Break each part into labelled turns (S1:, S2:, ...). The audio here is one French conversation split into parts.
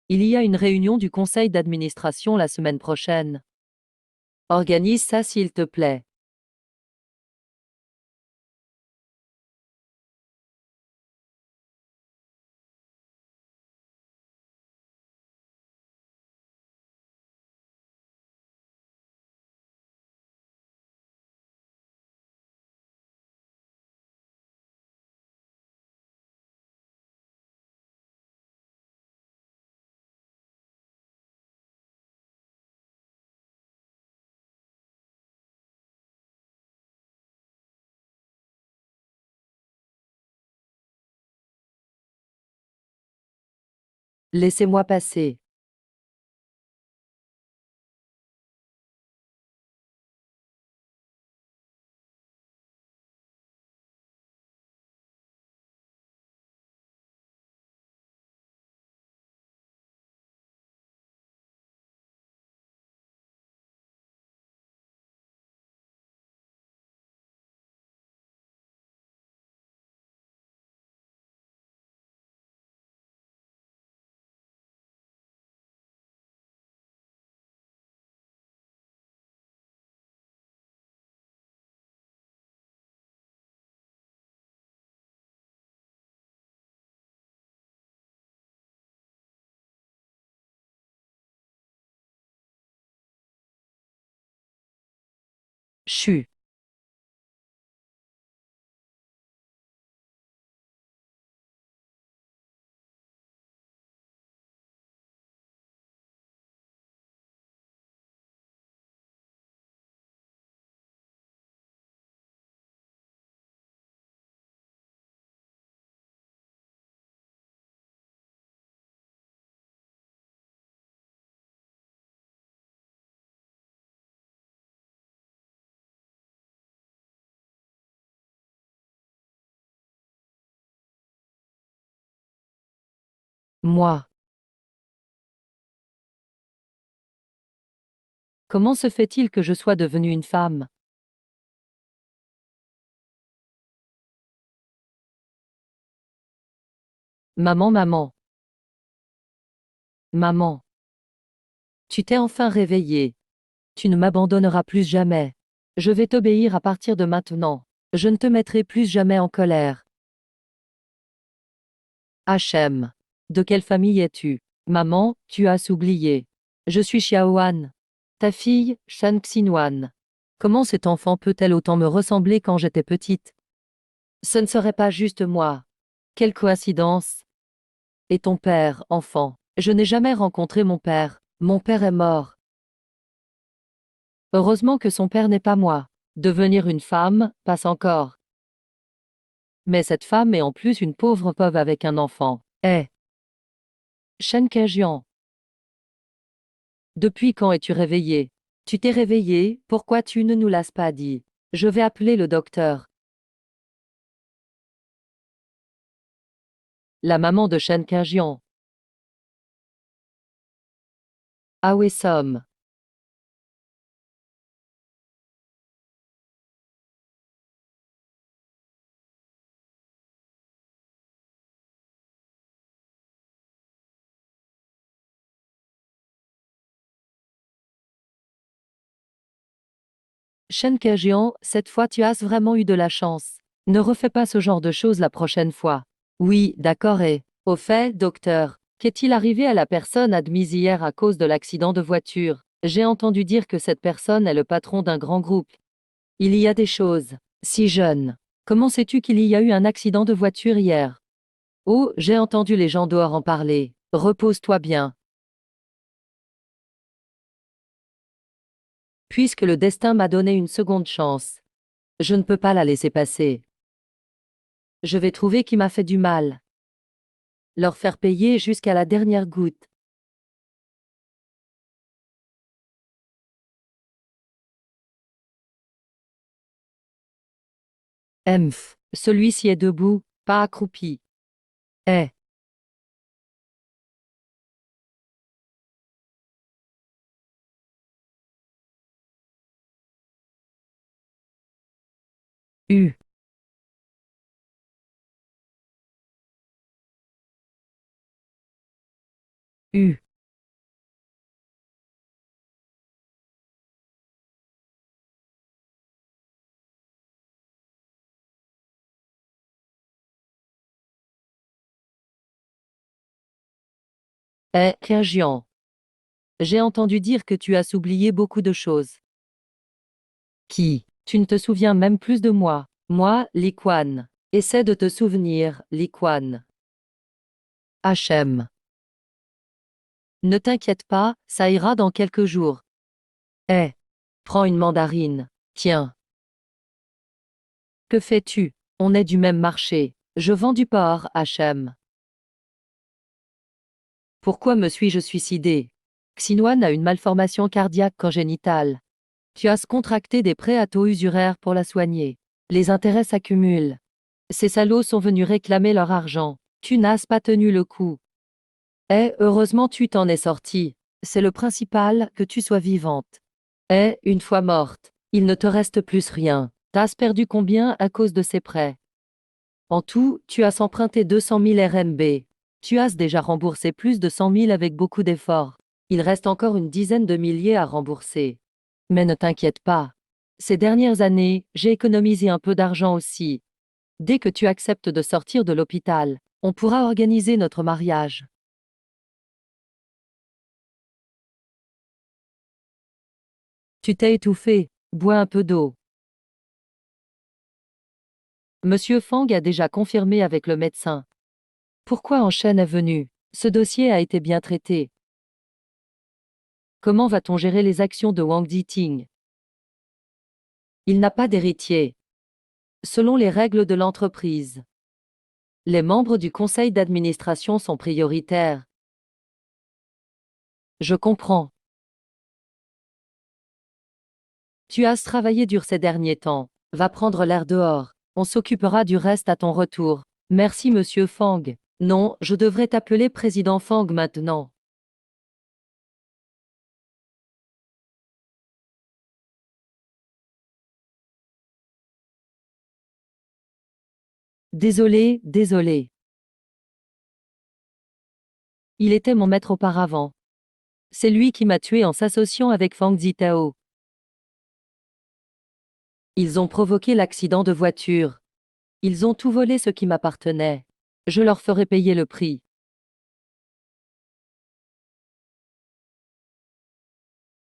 S1: Il y a une réunion du conseil d'administration la semaine prochaine. Organise ça s'il te plaît. Laissez-moi passer. Chut. Moi. Comment se fait-il que je sois devenue une femme? Maman, maman. Maman. Tu t'es enfin réveillée. Tu ne m'abandonneras plus jamais. Je vais t'obéir à partir de maintenant. Je ne te mettrai plus jamais en colère. Hachem. De quelle famille es-tu? Maman, tu as oublié. Je suis Xiaoan. Ta fille, Shan Xinwan. Comment cet enfant peut-elle autant me ressembler quand j'étais petite? Ce ne serait pas juste moi. Quelle coïncidence. Et ton père, enfant? Je n'ai jamais rencontré mon père. Mon père est mort. Heureusement que son père n'est pas moi. Devenir une femme, passe encore. Mais cette femme est en plus une pauvre veuve avec un enfant. Eh, Shen Kejian. Depuis quand es-tu réveillée? Tu t'es réveillée, pourquoi tu ne nous l'as pas dit? Je vais appeler le docteur. La maman de Shen Kejian. Ah oui, somme. Shen Kejian, cette fois tu as vraiment eu de la chance. Ne refais pas ce genre de choses la prochaine fois. Oui, d'accord et... Au fait, docteur, qu'est-il arrivé à la personne admise hier à cause de l'accident de voiture? J'ai entendu dire que cette personne est le patron d'un grand groupe. Il y a des choses. Si jeune. Comment sais-tu qu'il y a eu un accident de voiture hier? Oh, j'ai entendu les gens dehors en parler. Repose-toi bien. Puisque le destin m'a donné une seconde chance. Je ne peux pas la laisser passer. Je vais trouver qui m'a fait du mal. Leur faire payer jusqu'à la dernière goutte. Emph, celui-ci est debout, pas accroupi. Eh, U. U. Région. J'ai entendu dire que tu as oublié beaucoup de choses. Qui? Tu ne te souviens même plus de moi. Moi, Liquan. Essaie de te souvenir, Liquan. HM. Ne t'inquiète pas, ça ira dans quelques jours. Prends une mandarine. Tiens. Que fais-tu? On est du même marché. Je vends du porc, HM. Pourquoi me suis-je suicidé? Xinwan a une malformation cardiaque congénitale. Tu as contracté des prêts à taux usuraires pour la soigner. Les intérêts s'accumulent. Ces salauds sont venus réclamer leur argent. Tu n'as pas tenu le coup. Heureusement tu t'en es sorti. C'est le principal, que tu sois vivante. Une fois morte, il ne te reste plus rien. T'as perdu combien à cause de ces prêts? En tout, tu as emprunté 200 000 RMB. Tu as déjà remboursé plus de 100 000 avec beaucoup d'efforts. Il reste encore une dizaine de milliers à rembourser. Mais ne t'inquiète pas. Ces dernières années, j'ai économisé un peu d'argent aussi. Dès que tu acceptes de sortir de l'hôpital, on pourra organiser notre mariage. Tu t'es étouffé. Bois un peu d'eau. Monsieur Fang a déjà confirmé avec le médecin. Pourquoi Enchaîne est venu? Ce dossier a été bien traité. Comment va-t-on gérer les actions de Wang Diting? Il n'a pas d'héritier. Selon les règles de l'entreprise, les membres du conseil d'administration sont prioritaires. Je comprends. Tu as travaillé dur ces derniers temps. Va prendre l'air dehors. On s'occupera du reste à ton retour. Merci, monsieur Fang. Non, je devrais t'appeler président Fang maintenant. Désolé, désolé. Il était mon maître auparavant. C'est lui qui m'a tué en s'associant avec Fang Zitao. Ils ont provoqué l'accident de voiture. Ils ont tout volé ce qui m'appartenait. Je leur ferai payer le prix.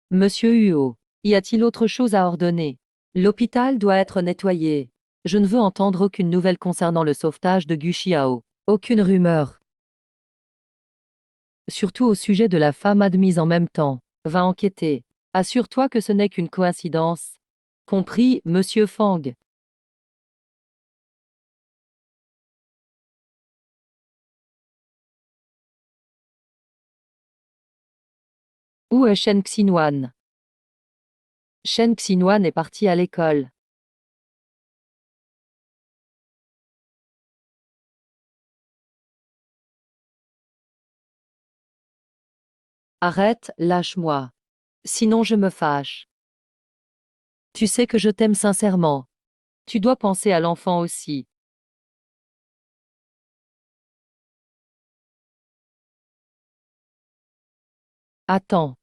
S1: Monsieur Huo, y a-t-il autre chose à ordonner? L'hôpital doit être nettoyé. Je ne veux entendre aucune nouvelle concernant le sauvetage de Gu Xiao. Aucune rumeur. Surtout au sujet de la femme admise en même temps. Va enquêter. Assure-toi que ce n'est qu'une coïncidence. Compris, monsieur Fang. Où est Shen Xinhuan? Shen Xinhuan est parti à l'école. Arrête, lâche-moi. Sinon je me fâche. Tu sais que je t'aime sincèrement. Tu dois penser à l'enfant aussi. Attends.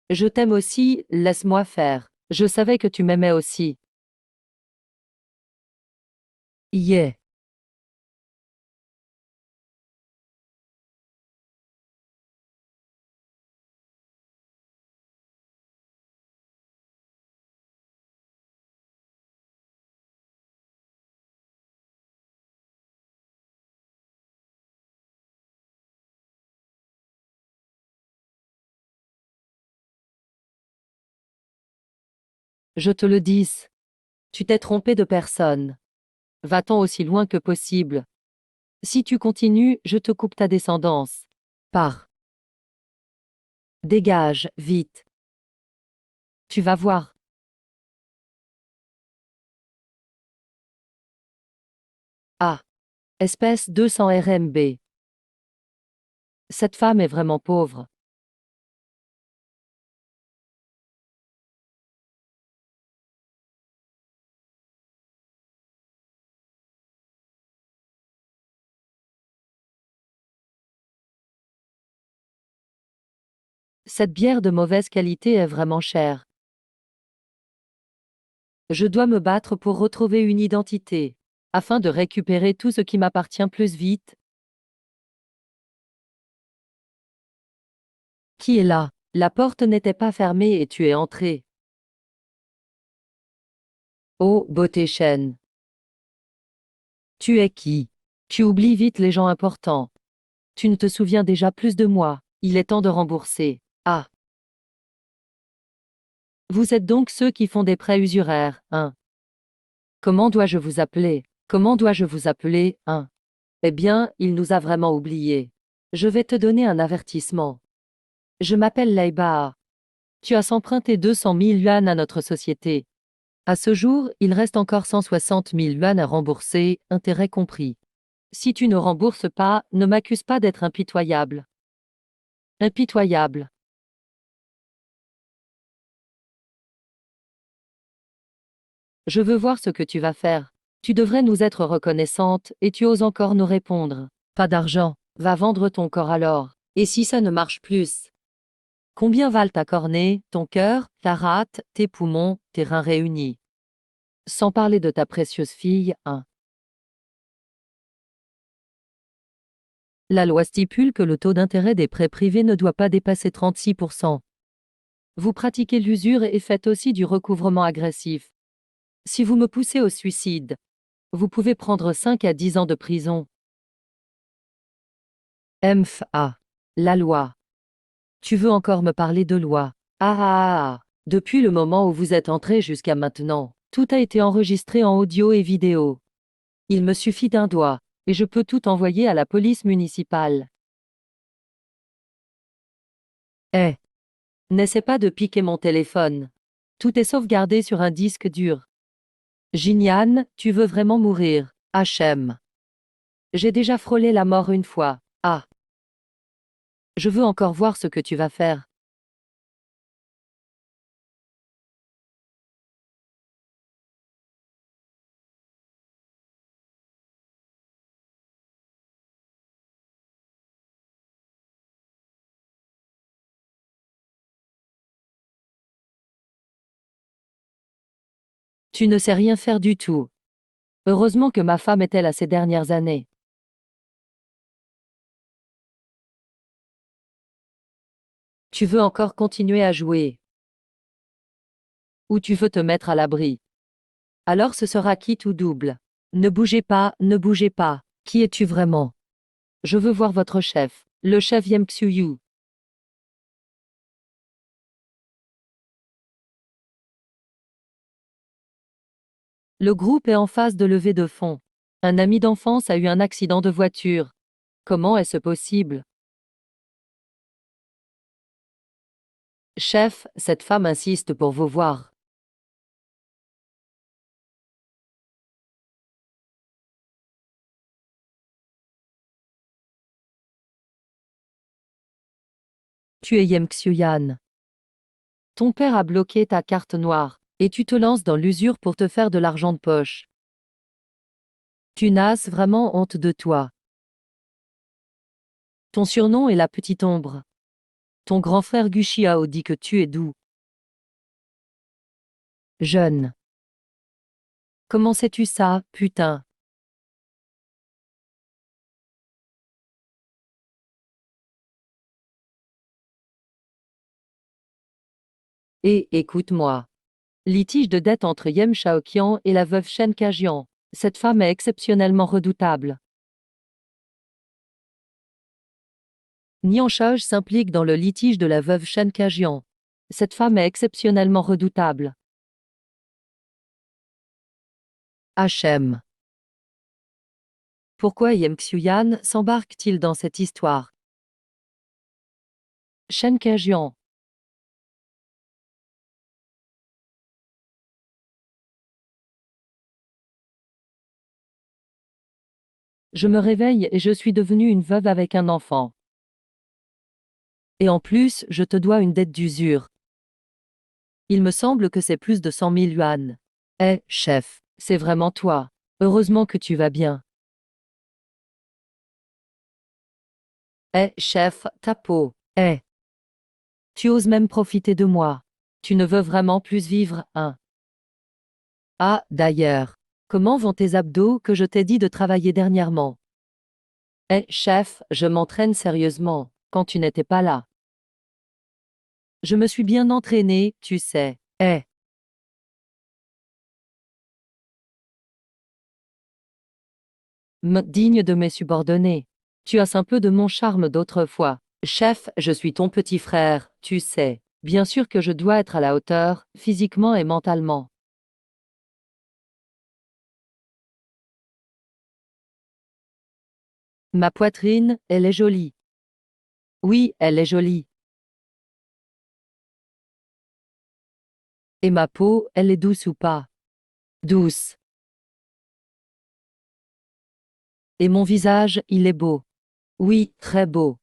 S1: Je t'aime aussi, laisse-moi faire. Je savais que tu m'aimais aussi. Yeah. Je te le dis. Tu t'es trompé de personne. Va-t'en aussi loin que possible. Si tu continues, je te coupe ta descendance. Pars. Dégage, vite. Tu vas voir. Ah. Espèce 200 RMB. Cette femme est vraiment pauvre. Cette bière de mauvaise qualité est vraiment chère. Je dois me battre pour retrouver une identité, afin de récupérer tout ce qui m'appartient plus vite. Qui est là? La porte n'était pas fermée et tu es entré. Oh, beauté Shen. Tu es qui? Tu oublies vite les gens importants. Tu ne te souviens déjà plus de moi. Il est temps de rembourser. Ah. Vous êtes donc ceux qui font des prêts usuraires, hein? Comment dois-je vous appeler? Comment dois-je vous appeler, hein? Eh bien, il nous a vraiment oubliés. Je vais te donner un avertissement. Je m'appelle Leiba. Tu as emprunté 200 000 yuan à notre société. À ce jour, il reste encore 160 000 yuan à rembourser, intérêts compris. Si tu ne rembourses pas, ne m'accuse pas d'être impitoyable. Impitoyable. Je veux voir ce que tu vas faire. Tu devrais nous être reconnaissante, et tu oses encore nous répondre. Pas d'argent. Va vendre ton corps alors. Et si ça ne marche plus? Combien valent ta cornée, ton cœur, ta rate, tes poumons, tes reins réunis? Sans parler de ta précieuse fille, hein. La loi stipule que le taux d'intérêt des prêts privés ne doit pas dépasser 36%. Vous pratiquez l'usure et faites aussi du recouvrement agressif. Si vous me poussez au suicide, vous pouvez prendre 5 à 10 ans de prison. MFA. La loi. Tu veux encore me parler de loi? Depuis le moment où vous êtes entré jusqu'à maintenant, tout a été enregistré en audio et vidéo. Il me suffit d'un doigt, et je peux tout envoyer à la police municipale. Eh! N'essaie pas de piquer mon téléphone. Tout est sauvegardé sur un disque dur. Jinian, tu veux vraiment mourir, HM. J'ai déjà frôlé la mort une fois. Ah! Je veux encore voir ce que tu vas faire. Tu ne sais rien faire du tout. Heureusement que ma femme est-elle à ces dernières années. Tu veux encore continuer à jouer. Ou tu veux te mettre à l'abri. Alors ce sera quitte ou double. Ne bougez pas, ne bougez pas. Qui es-tu vraiment? Je veux voir votre chef, le chef Yem Xiuyu. Le groupe est en phase de levée de fonds. Un ami d'enfance a eu un accident de voiture. Comment est-ce possible? Chef, cette femme insiste pour vous voir. Tu es Yem Xiuyan. Ton père a bloqué ta carte noire, et tu te lances dans l'usure pour te faire de l'argent de poche. Tu n'as vraiment honte de toi. Ton surnom est la petite ombre. Ton grand frère Guxiao dit que tu es doux. Jeune. Comment sais-tu ça, putain? Et écoute-moi. Litige de dette entre Yem Shaoqian et la veuve Shen Kajian. Cette femme est exceptionnellement redoutable. Nian Shaoj s'implique dans le litige de la veuve Shen Kajian. Cette femme est exceptionnellement redoutable. HM. Pourquoi Yem Xiuyan s'embarque-t-il dans cette histoire? Shen Kajian. Je me réveille et je suis devenue une veuve avec un enfant. Et en plus, je te dois une dette d'usure. Il me semble que c'est plus de 100 000 yuan. Eh, chef, c'est vraiment toi. Heureusement que tu vas bien. Eh, chef, ta peau. Eh. Tu oses même profiter de moi. Tu ne veux vraiment plus vivre, hein? Ah, d'ailleurs. Comment vont tes abdos que je t'ai dit de travailler dernièrement? Eh, chef, je m'entraîne sérieusement, quand tu n'étais pas là. Je me suis bien entraîné, tu sais. Eh, digne de mes subordonnés. Tu as un peu de mon charme d'autrefois. Chef, je suis ton petit frère, tu sais. Bien sûr que je dois être à la hauteur, physiquement et mentalement. Ma poitrine, elle est jolie. Oui, elle est jolie. Et ma peau, elle est douce ou pas? Douce. Et mon visage, il est beau. Oui, très beau.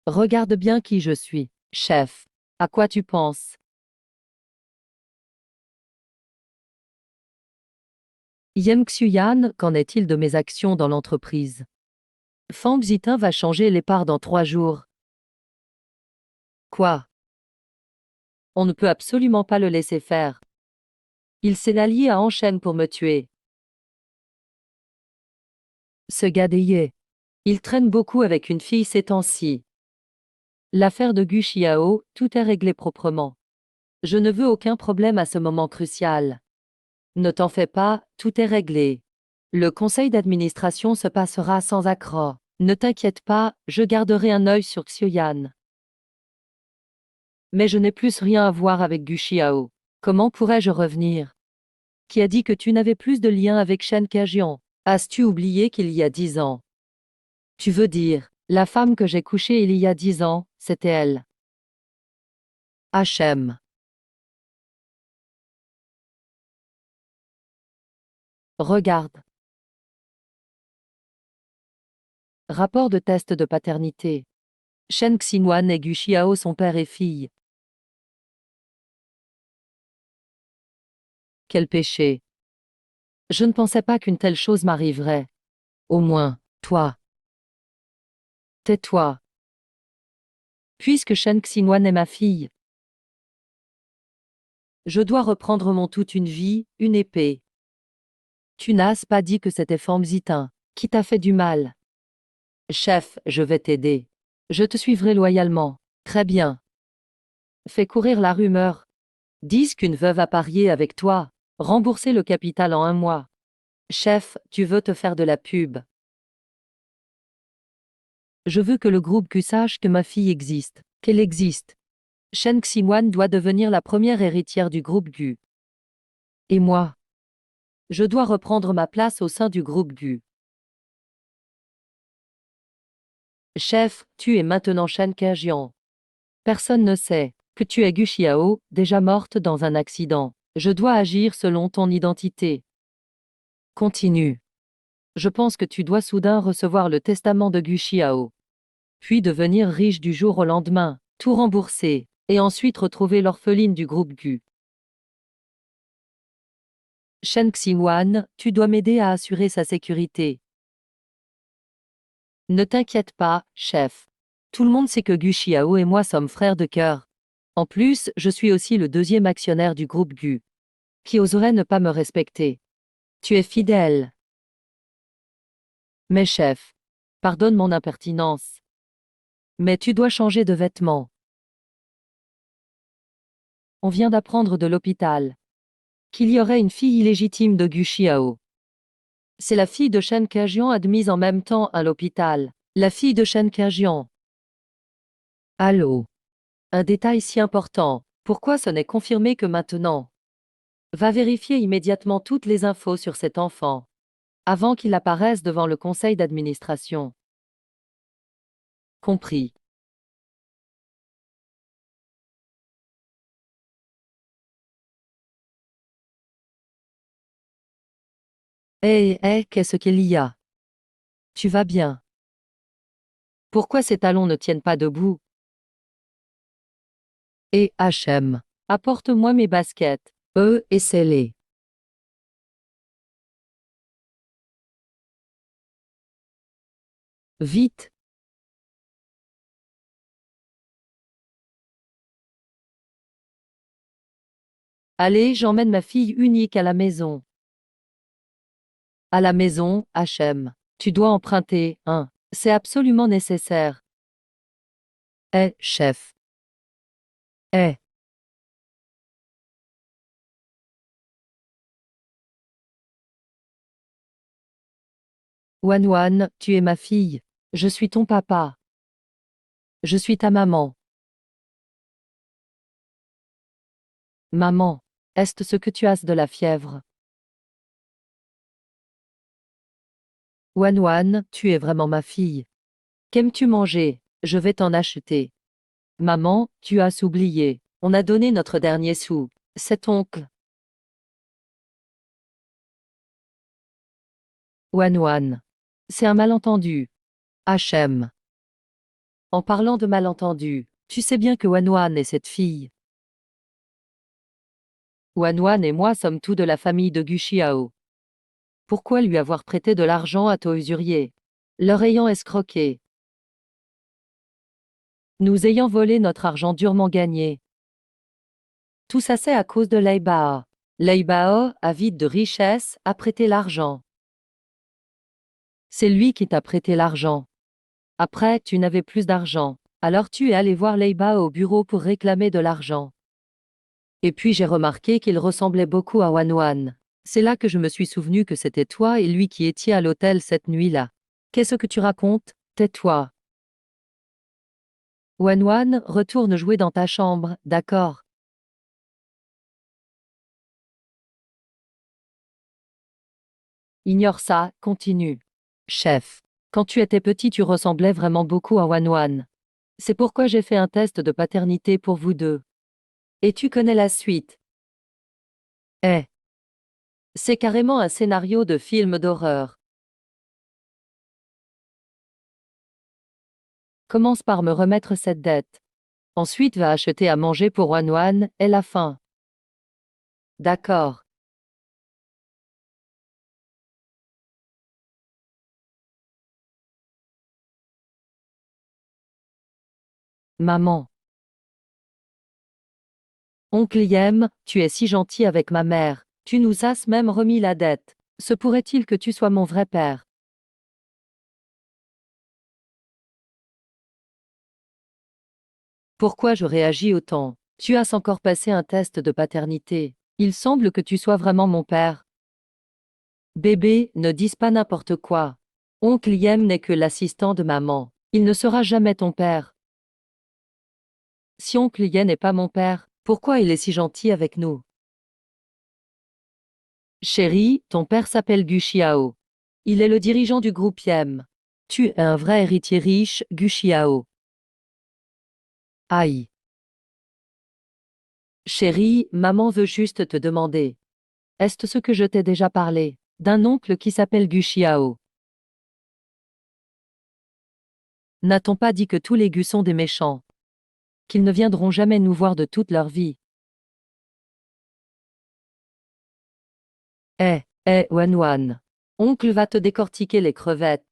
S1: Regarde bien qui je suis, chef. À quoi tu penses? Yem Xuyan, qu'en est-il de mes actions dans l'entreprise? Fang Zitin va changer les parts dans 3 jours. Quoi? On ne peut absolument pas le laisser faire. Il s'est allié à Enchaîne pour me tuer. Ce gars d'Eye. Il traîne beaucoup avec une fille ces temps-ci. L'affaire de Gu Xiao, tout est réglé proprement. Je ne veux aucun problème à ce moment crucial. Ne t'en fais pas, tout est réglé. Le conseil d'administration se passera sans accroc. Ne t'inquiète pas, je garderai un œil sur Xiuyan. Mais je n'ai plus rien à voir avec Gu Xiao. Comment pourrais-je revenir? Qui a dit que tu n'avais plus de lien avec Shen Kajian? As-tu oublié qu'il y a 10 ans? Tu veux dire, la femme que j'ai couchée il y a 10 ans, c'était elle. HM. Regarde. Rapport de test de paternité. Shen Xinhuan et Gu Xiao sont père et fille. Quel péché. Je ne pensais pas qu'une telle chose m'arriverait. Au moins, toi. Tais-toi. Puisque Shen Xinhuan est ma fille, je dois reprendre mon toute une vie, une épée. Tu n'as pas dit que c'était Famzitin qui t'a fait du mal. Chef, je vais t'aider. Je te suivrai loyalement. Très bien. Fais courir la rumeur. Dis qu'une veuve a parié avec toi. Rembourser le capital en 1 mois. Chef, tu veux te faire de la pub. Je veux que le groupe Q sache que ma fille existe, qu'elle existe. Shen Xinhuan doit devenir la première héritière du groupe Gu. Et moi? Je dois reprendre ma place au sein du groupe Gu. Chef, tu es maintenant Shen Kajian. Personne ne sait que tu es Gu Xiao, déjà morte dans un accident. Je dois agir selon ton identité. Continue. Je pense que tu dois soudain recevoir le testament de Gu Xiao. Puis devenir riche du jour au lendemain, tout rembourser, et ensuite retrouver l'orpheline du groupe Gu. Shen Xinhuan, tu dois m'aider à assurer sa sécurité. Ne t'inquiète pas, chef. Tout le monde sait que Gu Xiao et moi sommes frères de cœur. En plus, je suis aussi le deuxième actionnaire du groupe Gu. Qui oserait ne pas me respecter? Tu es fidèle. Mais chef, pardonne mon impertinence. Mais tu dois changer de vêtements. On vient d'apprendre de l'hôpital qu'il y aurait une fille illégitime de Gu Xiao. C'est la fille de Shen Kajian admise en même temps à l'hôpital. La fille de Shen Kajian. Allô? Un détail si important. Pourquoi ce n'est confirmé que maintenant? Va vérifier immédiatement toutes les infos sur cet enfant. Avant qu'il apparaisse devant le conseil d'administration. Compris. Qu'est-ce qu'il y a? Tu vas bien? Pourquoi ces talons ne tiennent pas debout? Et HM. Apporte-moi mes baskets. Essaie-les. Vite. Allez, j'emmène ma fille unique à la maison. À la maison, H.M. Tu dois emprunter, hein. C'est absolument nécessaire. Eh, chef. Eh. Wanwan, tu es ma fille. Je suis ton papa. Je suis ta maman. Maman. Est-ce ce que tu as de la fièvre? Wanwan, tu es vraiment ma fille. Qu'aimes-tu manger? Je vais t'en acheter. Maman, tu as oublié. On a donné notre dernier sou. Cet oncle. Wanwan. C'est un malentendu. H.M. En parlant de malentendu, tu sais bien que Wanwan est cette fille. Wanwan et moi sommes tous de la famille de Guxiao. Pourquoi lui avoir prêté de l'argent à taux usurier? Leur ayant escroqué. Nous ayant volé notre argent durement gagné. Tout ça c'est à cause de Leibao. Leibao, avide de richesse, a prêté l'argent. C'est lui qui t'a prêté l'argent. Après, tu n'avais plus d'argent. Alors tu es allé voir Leibao au bureau pour réclamer de l'argent. Et puis j'ai remarqué qu'il ressemblait beaucoup à Wanwan. C'est là que je me suis souvenu que c'était toi et lui qui étiez à l'hôtel cette nuit-là. Qu'est-ce que tu racontes? Tais-toi. Wanwan, retourne jouer dans ta chambre, d'accord? Ignore ça, continue. Chef. Quand tu étais petit, tu ressemblais vraiment beaucoup à Wanwan. C'est pourquoi j'ai fait un test de paternité pour vous deux. Et tu connais la suite. Eh. C'est carrément un scénario de film d'horreur. Commence par me remettre cette dette. Ensuite va acheter à manger pour Wanwan, et la fin. D'accord. Maman. Oncle Yem, tu es si gentil avec ma mère. Tu nous as même remis la dette. Se pourrait-il que tu sois mon vrai père? Pourquoi je réagis autant? Tu as encore passé un test de paternité. Il semble que tu sois vraiment mon père. Bébé, ne dis pas n'importe quoi. Oncle Yem n'est que l'assistant de maman. Il ne sera jamais ton père. Si oncle Yen n'est pas mon père, pourquoi il est si gentil avec nous? Chérie, ton père s'appelle Gu Xiao. Il est le dirigeant du groupe Yem. Tu es un vrai héritier riche, Gu Xiao. Aïe. Chérie, maman veut juste te demander. Est-ce ce que je t'ai déjà parlé? D'un oncle qui s'appelle Gu Xiao. N'a-t-on pas dit que tous les Gu sont des méchants? Qu'ils ne viendront jamais nous voir de toute leur vie? Wanwan. Oncle va te décortiquer les crevettes.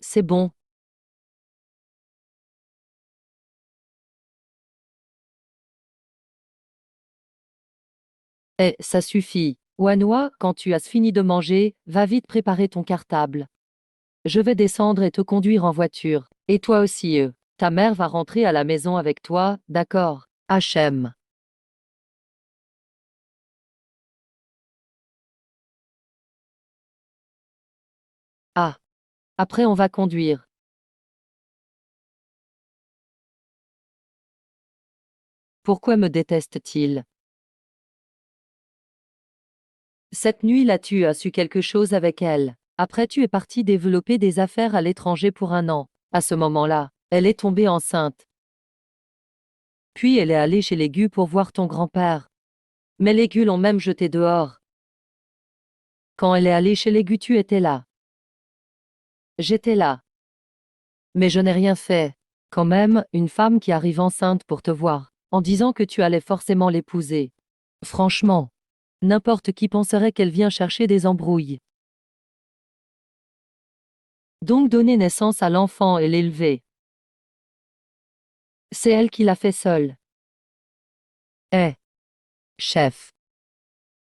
S1: C'est bon. Ça suffit. Wanwa, quand tu as fini de manger, va vite préparer ton cartable. Je vais descendre et te conduire en voiture. Et toi aussi, ta mère va rentrer à la maison avec toi, d'accord? HM. Ah. Après on va conduire. Pourquoi me déteste-t-il? Cette nuit-là tu as su quelque chose avec elle. Après tu es parti développer des affaires à l'étranger pour un an. À ce moment-là, elle est tombée enceinte. Puis elle est allée chez les Gu pour voir ton grand-père. Mais les Gu l'ont même jeté dehors. Quand elle est allée chez les Gu tu étais là. J'étais là. Mais je n'ai rien fait. Quand même, une femme qui arrive enceinte pour te voir, en disant que tu allais forcément l'épouser. Franchement, n'importe qui penserait qu'elle vient chercher des embrouilles. Donc donner naissance à l'enfant et l'élever. C'est elle qui l'a fait seule. Eh, chef.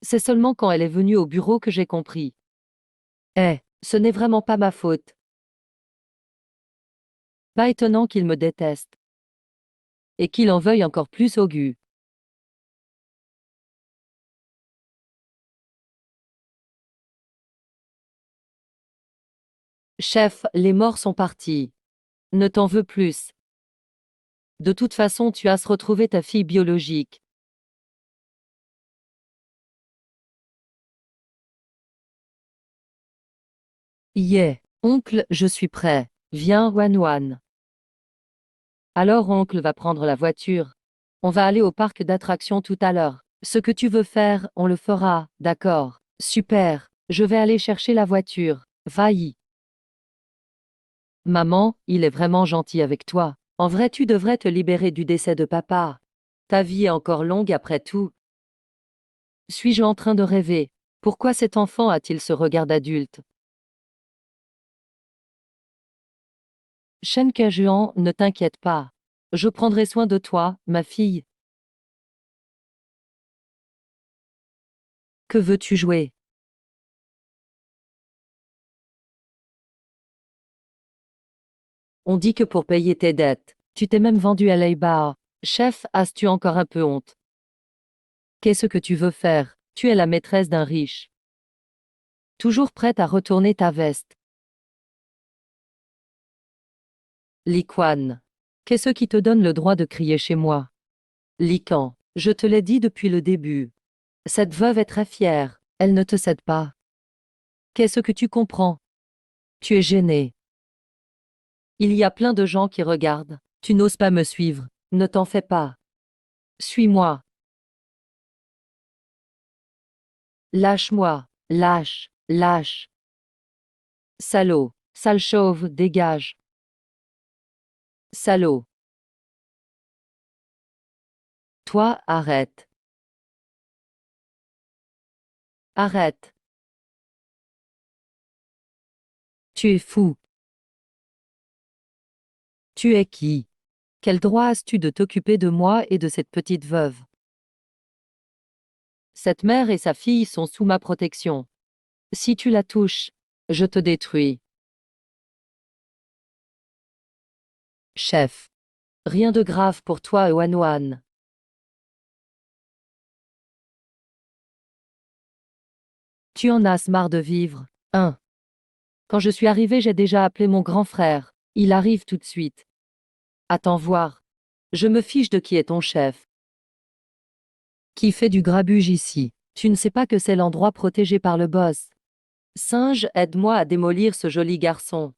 S1: C'est seulement quand elle est venue au bureau que j'ai compris. Ce n'est vraiment pas ma faute. Pas étonnant qu'il me déteste. Et qu'il en veuille encore plus au Gu. Chef, les morts sont partis. Ne t'en veux plus. De toute façon, tu as retrouvé ta fille biologique. Yeah. Oncle, je suis prêt. Viens, Wan. Alors oncle va prendre la voiture. On va aller au parc d'attractions tout à l'heure. Ce que tu veux faire, on le fera, d'accord. Super. Je vais aller chercher la voiture. Va-y. Maman, il est vraiment gentil avec toi. En vrai, tu devrais te libérer du décès de papa. Ta vie est encore longue après tout. Suis-je en train de rêver? Pourquoi cet enfant a-t-il ce regard d'adulte? Shen Juan, ne t'inquiète pas. Je prendrai soin de toi, ma fille. Que veux-tu jouer? On dit que pour payer tes dettes, tu t'es même vendu à Leiba. Chef, as-tu encore un peu honte? Qu'est-ce que tu veux faire? Tu es la maîtresse d'un riche. Toujours prête à retourner ta veste. Liquan. Qu'est-ce qui te donne le droit de crier chez moi? Lican. Je te l'ai dit depuis le début. Cette veuve est très fière. Elle ne te cède pas. Qu'est-ce que tu comprends? Tu es gêné. Il y a plein de gens qui regardent. Tu n'oses pas me suivre. Ne t'en fais pas. Suis-moi. Lâche-moi. Lâche. Lâche. Salaud. Sale chauve, dégage. Salaud. Toi, arrête. Arrête. Tu es fou. Tu es qui? Quel droit as-tu de t'occuper de moi et de cette petite veuve? Cette mère et sa fille sont sous ma protection. Si tu la touches, je te détruis. Chef. Rien de grave pour toi, Wan. Tu en as marre de vivre. 1. Quand je suis arrivé, j'ai déjà appelé mon grand frère. Il arrive tout de suite. Attends voir. Je me fiche de qui est ton chef. Qui fait du grabuge ici? Tu ne sais pas que c'est l'endroit protégé par le boss. Singe, aide-moi à démolir ce joli garçon.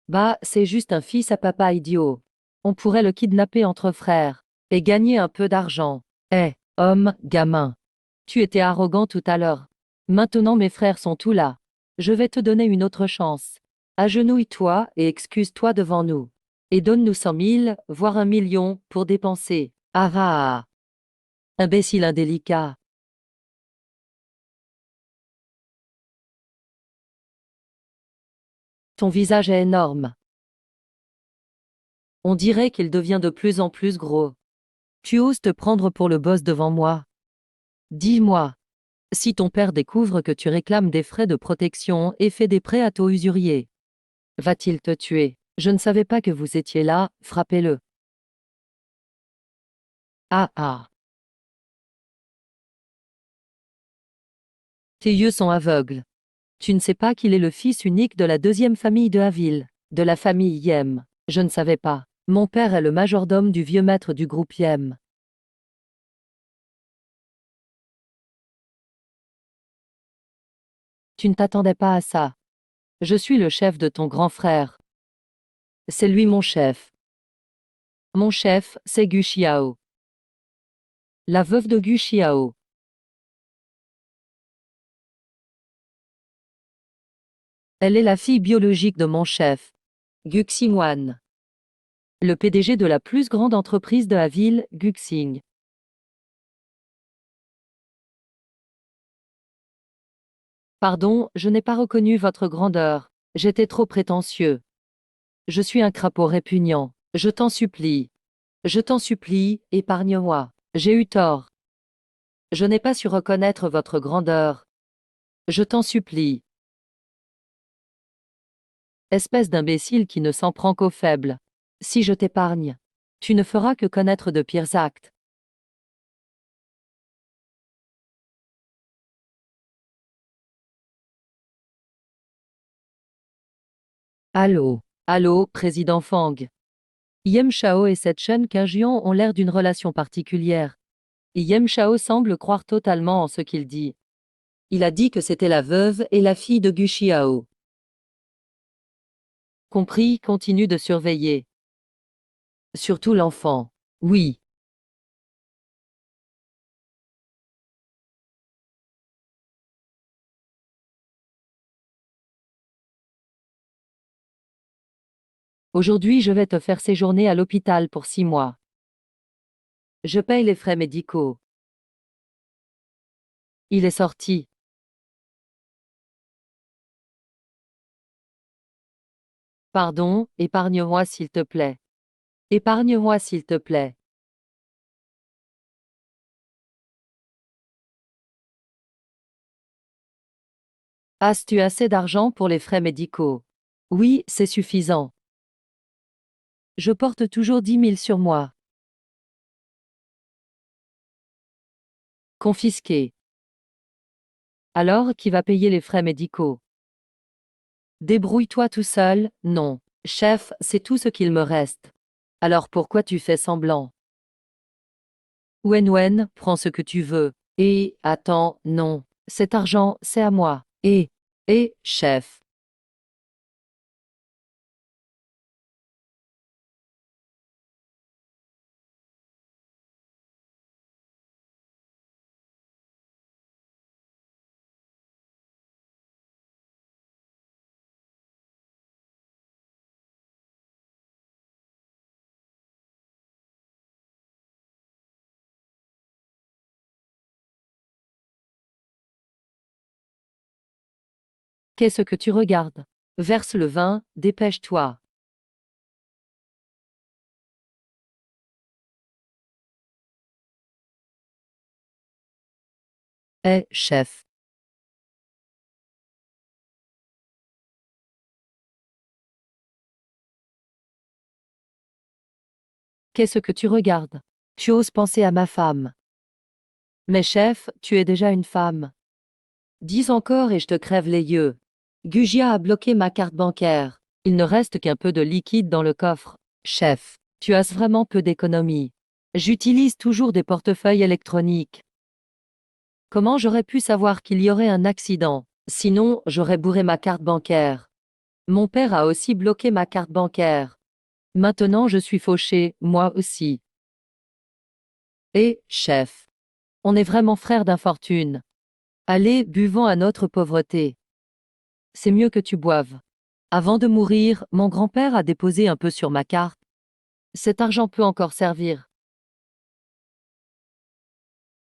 S1: Bah, c'est juste un fils à papa idiot. On pourrait le kidnapper entre frères. Et gagner un peu d'argent. Homme, gamin. Tu étais arrogant tout à l'heure. Maintenant mes frères sont tous là. Je vais te donner une autre chance. Agenouille-toi et excuse-toi devant nous. Et donne-nous 100 000, voire 1 million, pour dépenser. Ah ah ah. Imbécile indélicat. Ton visage est énorme. On dirait qu'il devient de plus en plus gros. Tu oses te prendre pour le boss devant moi. Dis-moi. Si ton père découvre que tu réclames des frais de protection et fais des prêts à taux usuriers, va-t-il te tuer? Je ne savais pas que vous étiez là, frappez-le. Ah ah. Tes yeux sont aveugles. Tu ne sais pas qu'il est le fils unique de la deuxième famille de Haville, de la famille Yem. Je ne savais pas. Mon père est le majordome du vieux maître du groupe Yem. Tu ne t'attendais pas à ça. Je suis le chef de ton grand frère. C'est lui mon chef. Mon chef, c'est Gu Xiao. La veuve de Gu Xiao. Elle est la fille biologique de mon chef, Gu Xingwan. Le PDG de la plus grande entreprise de la ville, Gu Xing. Pardon, je n'ai pas reconnu votre grandeur. J'étais trop prétentieux. Je suis un crapaud répugnant. Je t'en supplie. Je t'en supplie, épargne-moi. J'ai eu tort. Je n'ai pas su reconnaître votre grandeur. Je t'en supplie. Espèce d'imbécile qui ne s'en prend qu'aux faibles. Si je t'épargne, tu ne feras que connaître de pires actes. Allô? Allô, président Fang. Yem Shao et cette Shen Qingjian ont l'air d'une relation particulière. Yem Shao semble croire totalement en ce qu'il dit. Il a dit que c'était la veuve et la fille de Gu Xiao. Compris, continue de surveiller. Surtout l'enfant. Oui. Aujourd'hui, je vais te faire séjourner à l'hôpital pour 6 mois. Je paye les frais médicaux. Il est sorti. Pardon, épargne-moi s'il te plaît. Épargne-moi s'il te plaît. As-tu assez d'argent pour les frais médicaux? Oui, c'est suffisant. Je porte toujours 10 000 sur moi. Confisqué. Alors, qui va payer les frais médicaux? Débrouille-toi tout seul, non. Chef, c'est tout ce qu'il me reste. Alors pourquoi tu fais semblant? Wen, prends ce que tu veux. Et, attends, non. Cet argent, c'est à moi. Chef. Qu'est-ce que tu regardes? Verse le vin, dépêche-toi. Chef. Qu'est-ce que tu regardes? Tu oses penser à ma femme. Mais chef, tu es déjà une femme. Dis encore et je te crève les yeux. Gujia a bloqué ma carte bancaire. Il ne reste qu'un peu de liquide dans le coffre. Chef, tu as vraiment peu d'économie. J'utilise toujours des portefeuilles électroniques. Comment j'aurais pu savoir qu'il y aurait un accident? Sinon, j'aurais bourré ma carte bancaire. Mon père a aussi bloqué ma carte bancaire. Maintenant je suis fauché, moi aussi. Chef, on est vraiment frères d'infortune. Allez, buvons à notre pauvreté. C'est mieux que tu boives. Avant de mourir, mon grand-père a déposé un peu sur ma carte. Cet argent peut encore servir.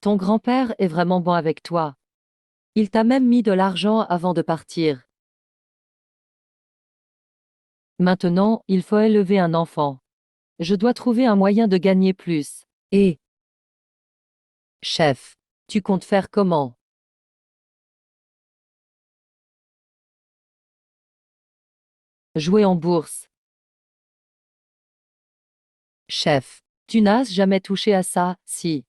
S1: Ton grand-père est vraiment bon avec toi. Il t'a même mis de l'argent avant de partir. Maintenant, il faut élever un enfant. Je dois trouver un moyen de gagner plus. Chef, tu comptes faire comment? Jouer en bourse. Chef, tu n'as jamais touché à ça, si.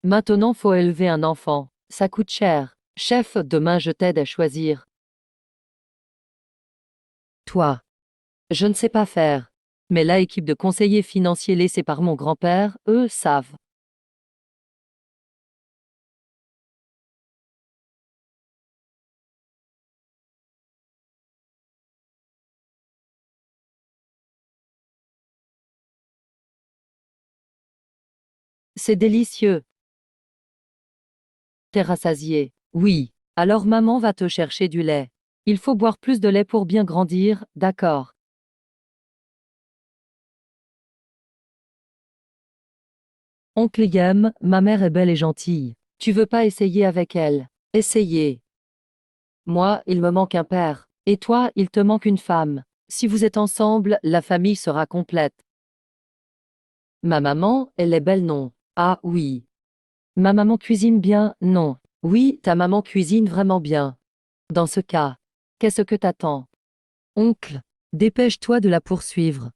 S1: Maintenant faut élever un enfant. Ça coûte cher. Chef, demain je t'aide à choisir. Toi. Je ne sais pas faire. Mais la équipe de conseillers financiers laissée par mon grand-père, eux, savent. C'est délicieux. T'es rassasié. Oui. Alors maman va te chercher du lait. Il faut boire plus de lait pour bien grandir, d'accord. Oncle Yam, ma mère est belle et gentille. Tu veux pas essayer avec elle? Essayez. Moi, il me manque un père. Et toi, il te manque une femme. Si vous êtes ensemble, la famille sera complète. Ma maman, elle est belle, non? Ah oui. Ma maman cuisine bien, non? Oui, ta maman cuisine vraiment bien. Dans ce cas, qu'est-ce que t'attends? Oncle, dépêche-toi de la poursuivre.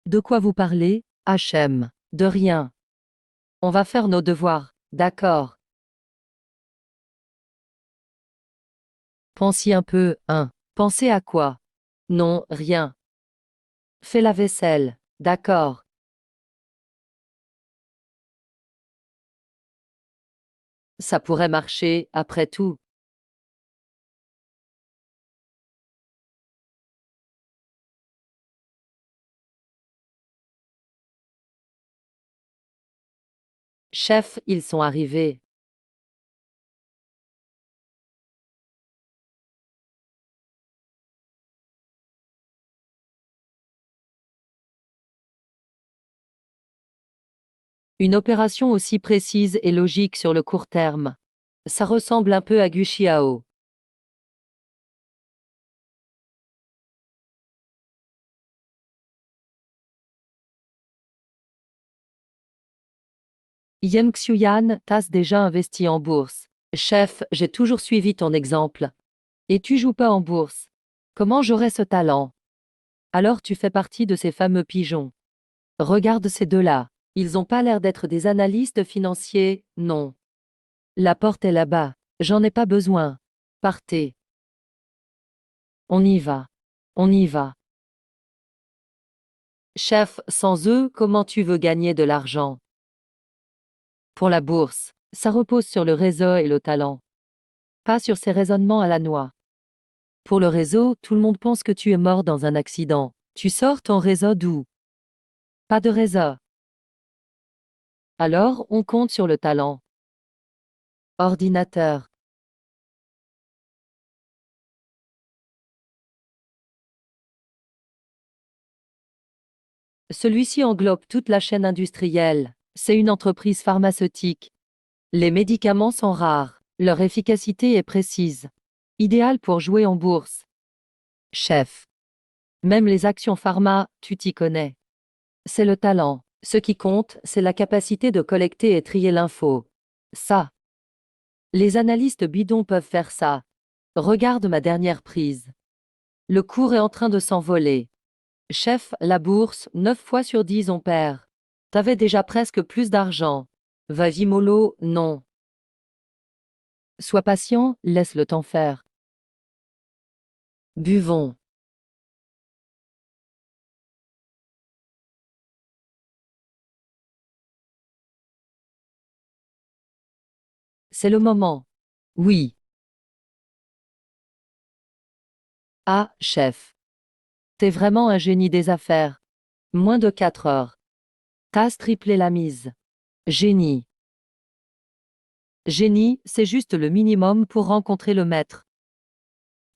S1: De quoi vous parlez, H.M.? De rien. On va faire nos devoirs, d'accord. Pense-y un peu, hein. Pensez à quoi? Non, rien. Fais la vaisselle, d'accord. Ça pourrait marcher, après tout. Chef, ils sont arrivés. Une opération aussi précise et logique sur le court terme. Ça ressemble un peu à Guxiao. Yem Xiuyan, t'as déjà investi en bourse. Chef, j'ai toujours suivi ton exemple. Et tu joues pas en bourse. Comment j'aurais ce talent? Alors tu fais partie de ces fameux pigeons. Regarde ces deux-là. Ils ont pas l'air d'être des analystes financiers, non. La porte est là-bas. J'en ai pas besoin. Partez. On y va. On y va. Chef, sans eux, comment tu veux gagner de l'argent? Pour la bourse, ça repose sur le réseau et le talent. Pas sur ces raisonnements à la noix. Pour le réseau, tout le monde pense que tu es mort dans un accident. Tu sors ton réseau d'où? Pas de réseau. Alors, on compte sur le talent. Ordinateur. Celui-ci englobe toute la chaîne industrielle. C'est une entreprise pharmaceutique. Les médicaments sont rares. Leur efficacité est précise. Idéal pour jouer en bourse. Chef. Même les actions pharma, tu t'y connais. C'est le talent. Ce qui compte, c'est la capacité de collecter et trier l'info. Ça. Les analystes bidons peuvent faire ça. Regarde ma dernière prise. Le cours est en train de s'envoler. Chef, la bourse, 9 fois sur 10 on perd. T'avais déjà presque plus d'argent. Vas-y mollo, non. Sois patient, laisse le temps faire. Buvons. C'est le moment. Oui. Ah, chef. T'es vraiment un génie des affaires. Moins de 4 heures. T'as triplé la mise. Génie. Génie, c'est juste le minimum pour rencontrer le maître.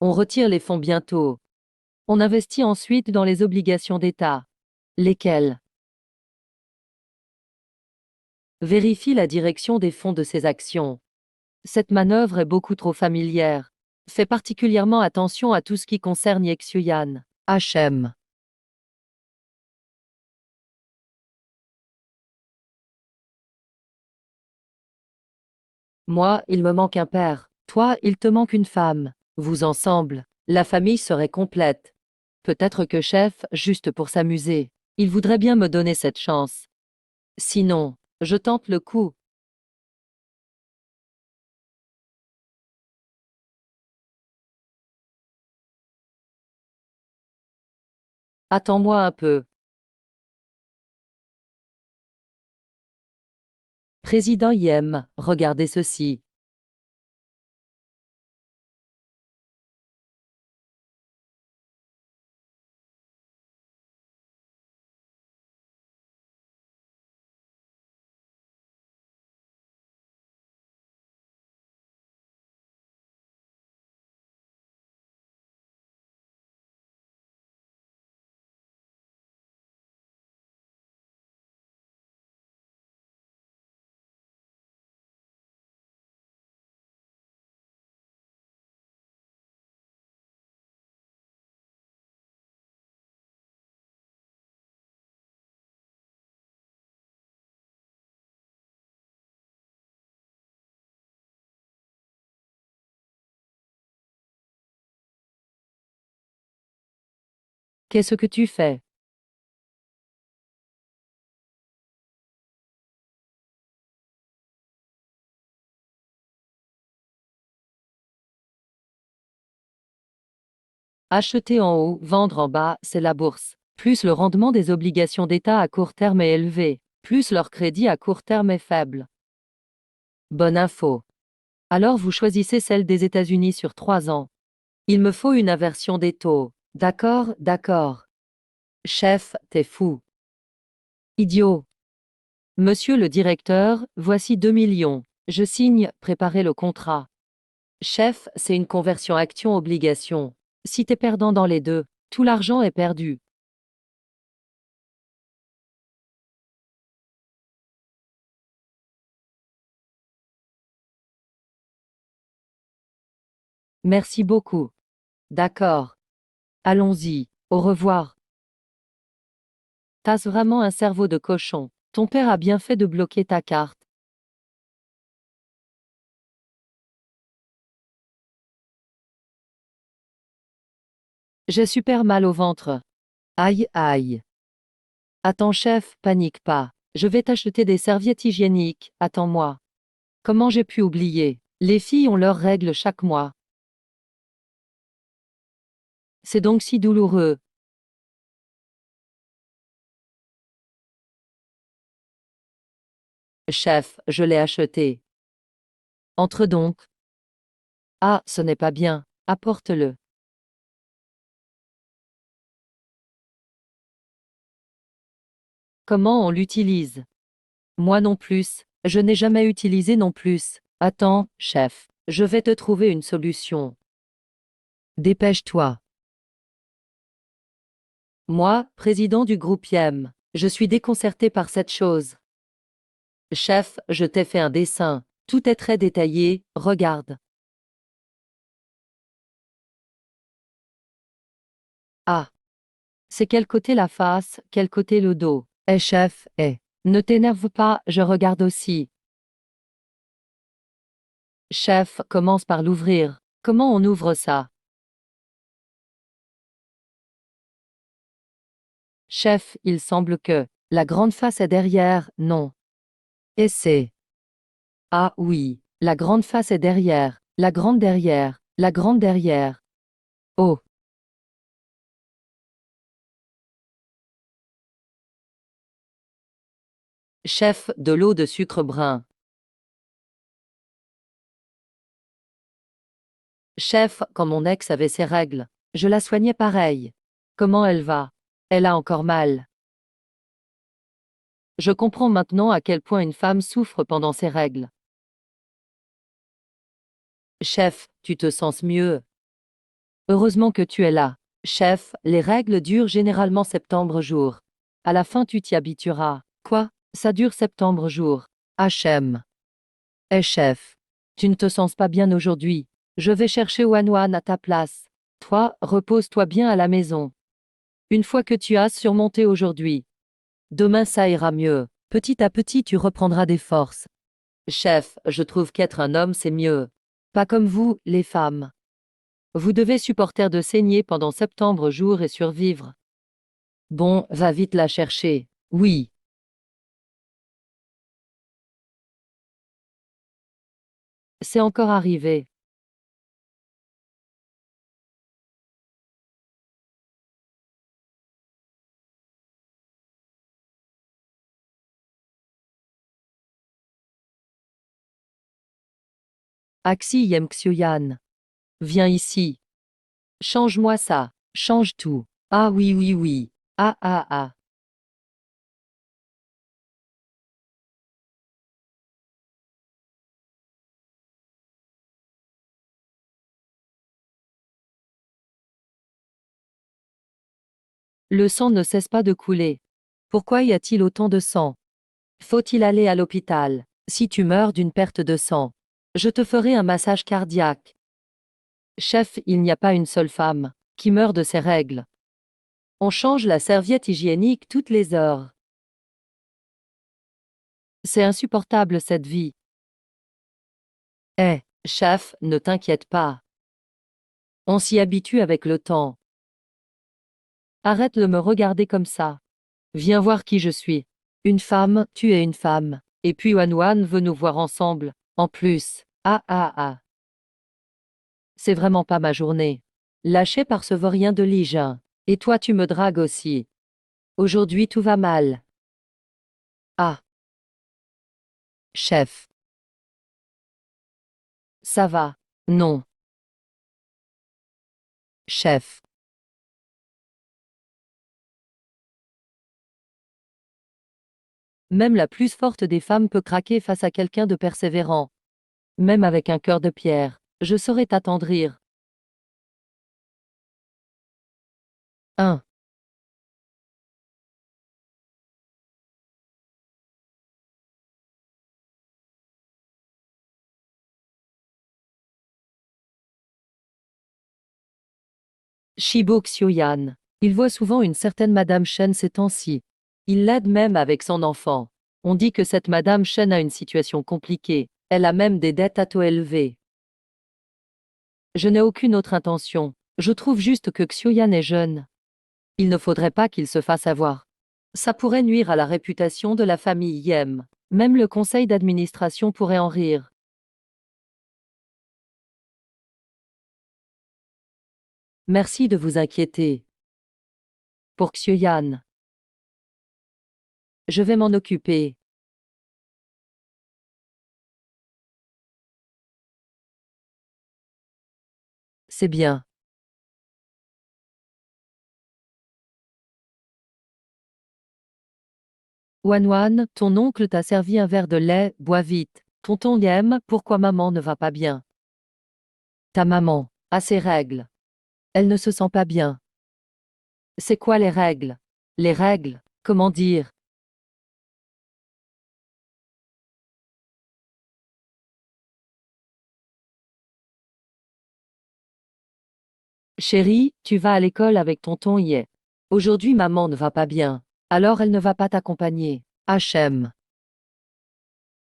S1: On retire les fonds bientôt. On investit ensuite dans les obligations d'État. Lesquelles? Vérifie la direction des fonds de ces actions. Cette manœuvre est beaucoup trop familière. Fais particulièrement attention à tout ce qui concerne Yexuyan. HM. Moi, il me manque un père. Toi, il te manque une femme. Vous ensemble, la famille serait complète. Peut-être que chef, juste pour s'amuser, il voudrait bien me donner cette chance. Sinon, je tente le coup. Attends-moi un peu. Président Yem, regardez ceci. Qu'est-ce que tu fais? Acheter en haut, vendre en bas, c'est la bourse. Plus le rendement des obligations d'État à court terme est élevé, plus leur crédit à court terme est faible. Bonne info. Alors vous choisissez celle des États-Unis sur 3 ans. Il me faut une aversion des taux. D'accord, d'accord. Chef, t'es fou. Idiot. Monsieur le directeur, voici 2 millions. Je signe, préparez le contrat. Chef, c'est une conversion action-obligation. Si t'es perdant dans les deux, tout l'argent est perdu. Merci beaucoup. D'accord. Allons-y. Au revoir. T'as vraiment un cerveau de cochon. Ton père a bien fait de bloquer ta carte. J'ai super mal au ventre. Aïe, aïe. Attends chef, panique pas. Je vais t'acheter des serviettes hygiéniques, attends-moi. Comment j'ai pu oublier? Les filles ont leurs règles chaque mois. C'est donc si douloureux. Chef, je l'ai acheté. Entre donc. Ah, ce n'est pas bien. Apporte-le. Comment on l'utilise? Moi non plus. Je n'ai jamais utilisé non plus. Attends, chef. Je vais te trouver une solution. Dépêche-toi. Moi, président du groupe IEM, je suis déconcerté par cette chose. Chef, je t'ai fait un dessin. Tout est très détaillé, regarde. Ah. C'est quel côté la face, quel côté le dos. Eh chef, eh. Ne t'énerve pas, je regarde aussi. Chef, commence par l'ouvrir. Comment on ouvre ça? Chef, il semble que la grande face est derrière, non. Et c'est. Ah oui, la grande face est derrière, la grande derrière, la grande derrière. Oh, chef, de l'eau de sucre brun. Chef, quand mon ex avait ses règles, je la soignais pareil. Comment elle va? Elle a encore mal. Je comprends maintenant à quel point une femme souffre pendant ses règles. Chef, tu te sens mieux. Heureusement que tu es là. Chef, les règles durent généralement septembre jour. À la fin tu t'y habitueras. Quoi? Ça dure septembre jour. HM. Eh chef. Tu ne te sens pas bien aujourd'hui. Je vais chercher Wanwan à ta place. Toi, repose-toi bien à la maison. Une fois que tu as surmonté aujourd'hui, demain ça ira mieux. Petit à petit tu reprendras des forces. Chef, je trouve qu'être un homme c'est mieux. Pas comme vous, les femmes. Vous devez supporter de saigner pendant septembre jour et survivre. Bon, va vite la chercher. Oui. C'est encore arrivé. Axi Yem Xiuyan. Viens ici. Change-moi ça. Change tout. Ah oui oui oui. Ah ah ah. Le sang ne cesse pas de couler. Pourquoi y a-t-il autant de sang? Faut-il aller à l'hôpital? Si tu meurs d'une perte de sang, je te ferai un massage cardiaque. Chef, il n'y a pas une seule femme qui meurt de ses règles. On change la serviette hygiénique toutes les heures. C'est insupportable cette vie. Eh, chef, ne t'inquiète pas. On s'y habitue avec le temps. Arrête de me regarder comme ça. Viens voir qui je suis. Une femme, tu es une femme. Et puis Wanwan veut nous voir ensemble. En plus. Ah ah ah. C'est vraiment pas ma journée. Lâché par ce vaurien de Ligin. Et toi tu me dragues aussi. Aujourd'hui tout va mal. Ah. Chef. Ça va. Non. Chef. Même la plus forte des femmes peut craquer face à quelqu'un de persévérant. Même avec un cœur de pierre, je saurais t'attendrir. 1. Shibo Xioyan. Il voit souvent une certaine Madame Chen ces temps-ci. Il l'aide même avec son enfant. On dit que cette Madame Chen a une situation compliquée. Elle a même des dettes à taux élevés. Je n'ai aucune autre intention. Je trouve juste que Xioyan est jeune. Il ne faudrait pas qu'il se fasse avoir. Ça pourrait nuire à la réputation de la famille Yem. Même le conseil d'administration pourrait en rire. Merci de vous inquiéter. Pour Xioyan. Je vais m'en occuper. C'est bien. Wanwan, ton oncle t'a servi un verre de lait, bois vite. Tonton Yem, pourquoi maman ne va pas bien? Ta maman a ses règles. Elle ne se sent pas bien. C'est quoi les règles? Les règles, comment dire? Chérie, tu vas à l'école avec tonton Ye. Aujourd'hui maman ne va pas bien. Alors elle ne va pas t'accompagner. HM.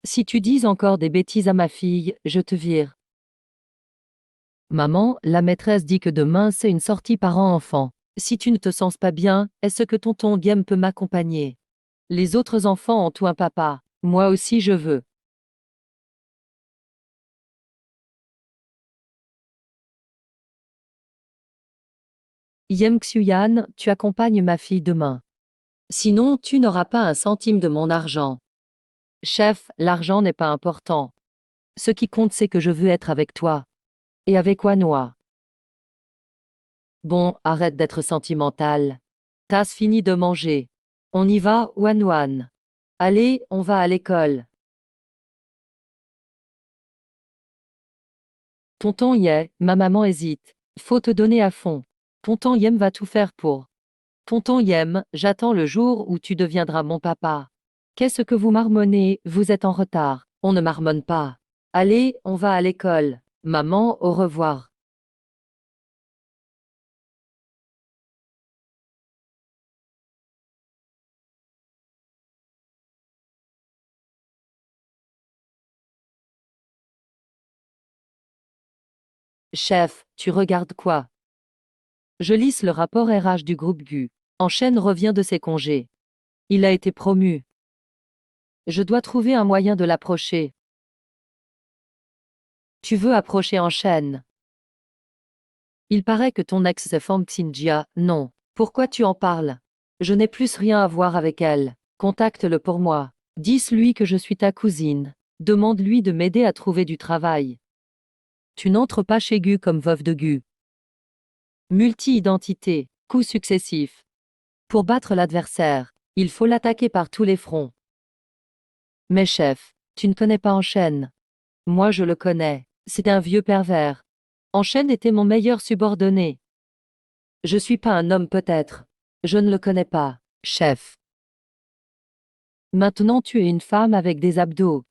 S1: Si tu dis encore des bêtises à ma fille, je te vire. Maman, la maîtresse dit que demain c'est une sortie parents-enfants. Si tu ne te sens pas bien, est-ce que tonton Guillaume peut m'accompagner? Les autres enfants ont tout un papa. Moi aussi je veux. Yem Xuyan, tu accompagnes ma fille demain. Sinon, tu n'auras pas un centime de mon argent. Chef, l'argent n'est pas important. Ce qui compte c'est que je veux être avec toi. Et avec Wanoa. Bon, arrête d'être sentimental. T'as fini de manger. On y va, Wanwan. Allez, on va à l'école. Tonton Ye, ma maman hésite. Faut te donner à fond. Tonton Yem va tout faire pour. Tonton Yem, j'attends le jour où tu deviendras mon papa. Qu'est-ce que vous marmonnez? Vous êtes en retard. On ne marmonne pas. Allez, on va à l'école. Maman, au revoir. Chef, tu regardes quoi? Je lisse le rapport RH du groupe GU. Enchaîne revient de ses congés. Il a été promu. Je dois trouver un moyen de l'approcher. Tu veux approcher en chaîne. Il paraît que ton ex c'est Fang Xinjia. Non. Pourquoi tu en parles? Je n'ai plus rien à voir avec elle. Contacte-le pour moi. Dis-lui que je suis ta cousine. Demande-lui de m'aider à trouver du travail. Tu n'entres pas chez Gu comme veuve de Gu. Multi-identité. Coups successifs. Pour battre l'adversaire, il faut l'attaquer par tous les fronts. Mais chef, tu ne connais pas Enchaîne. Moi je le connais. C'est un vieux pervers. Enchaîne était mon meilleur subordonné. Je suis pas un homme peut-être. Je ne le connais pas, chef. Maintenant tu es une femme avec des abdos.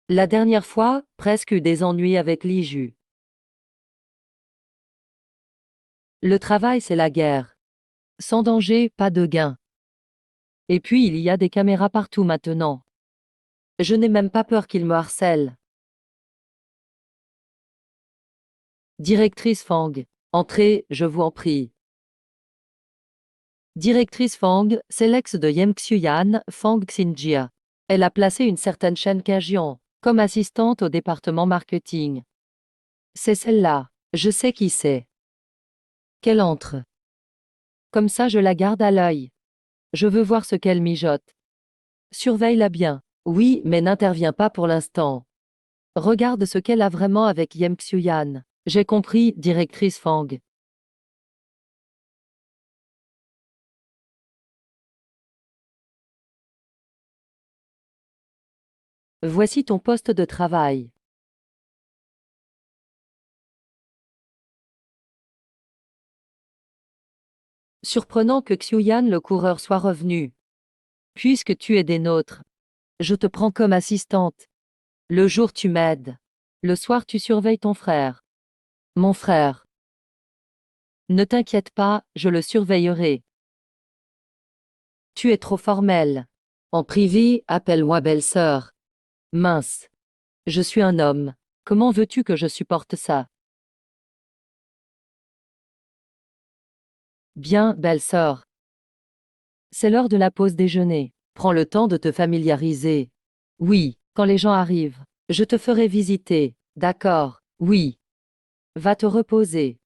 S1: La dernière fois, presque eu des ennuis avec Liju. Le travail c'est la guerre. Sans danger, pas de gain. Et puis il y a des caméras partout maintenant. Je n'ai même pas peur qu'ils me harcèlent. Directrice Fang. Entrez, je vous en prie. Directrice Fang, c'est l'ex de Yem Xiuyan, Fang Xinjia. Elle a placé une certaine Shen Kajian comme assistante au département marketing. C'est celle-là. Je sais qui c'est. Qu'elle entre. Comme ça je la garde à l'œil. Je veux voir ce qu'elle mijote. Surveille-la bien. Oui, mais n'interviens pas pour l'instant. Regarde ce qu'elle a vraiment avec Yem Xiuyan. J'ai compris, directrice Fang. Voici ton poste de travail. Surprenant que Xiuyan le coureur soit revenu. Puisque tu es des nôtres, je te prends comme assistante. Le jour tu m'aides. Le soir tu surveilles ton frère. Mon frère. Ne t'inquiète pas, je le surveillerai. Tu es trop formel. En privé, appelle-moi belle-sœur. Mince. Je suis un homme. Comment veux-tu que je supporte ça? Bien, belle-sœur. C'est l'heure de la pause déjeuner. Prends le temps de te familiariser. Oui, quand les gens arrivent, je te ferai visiter. D'accord, oui. Va te reposer.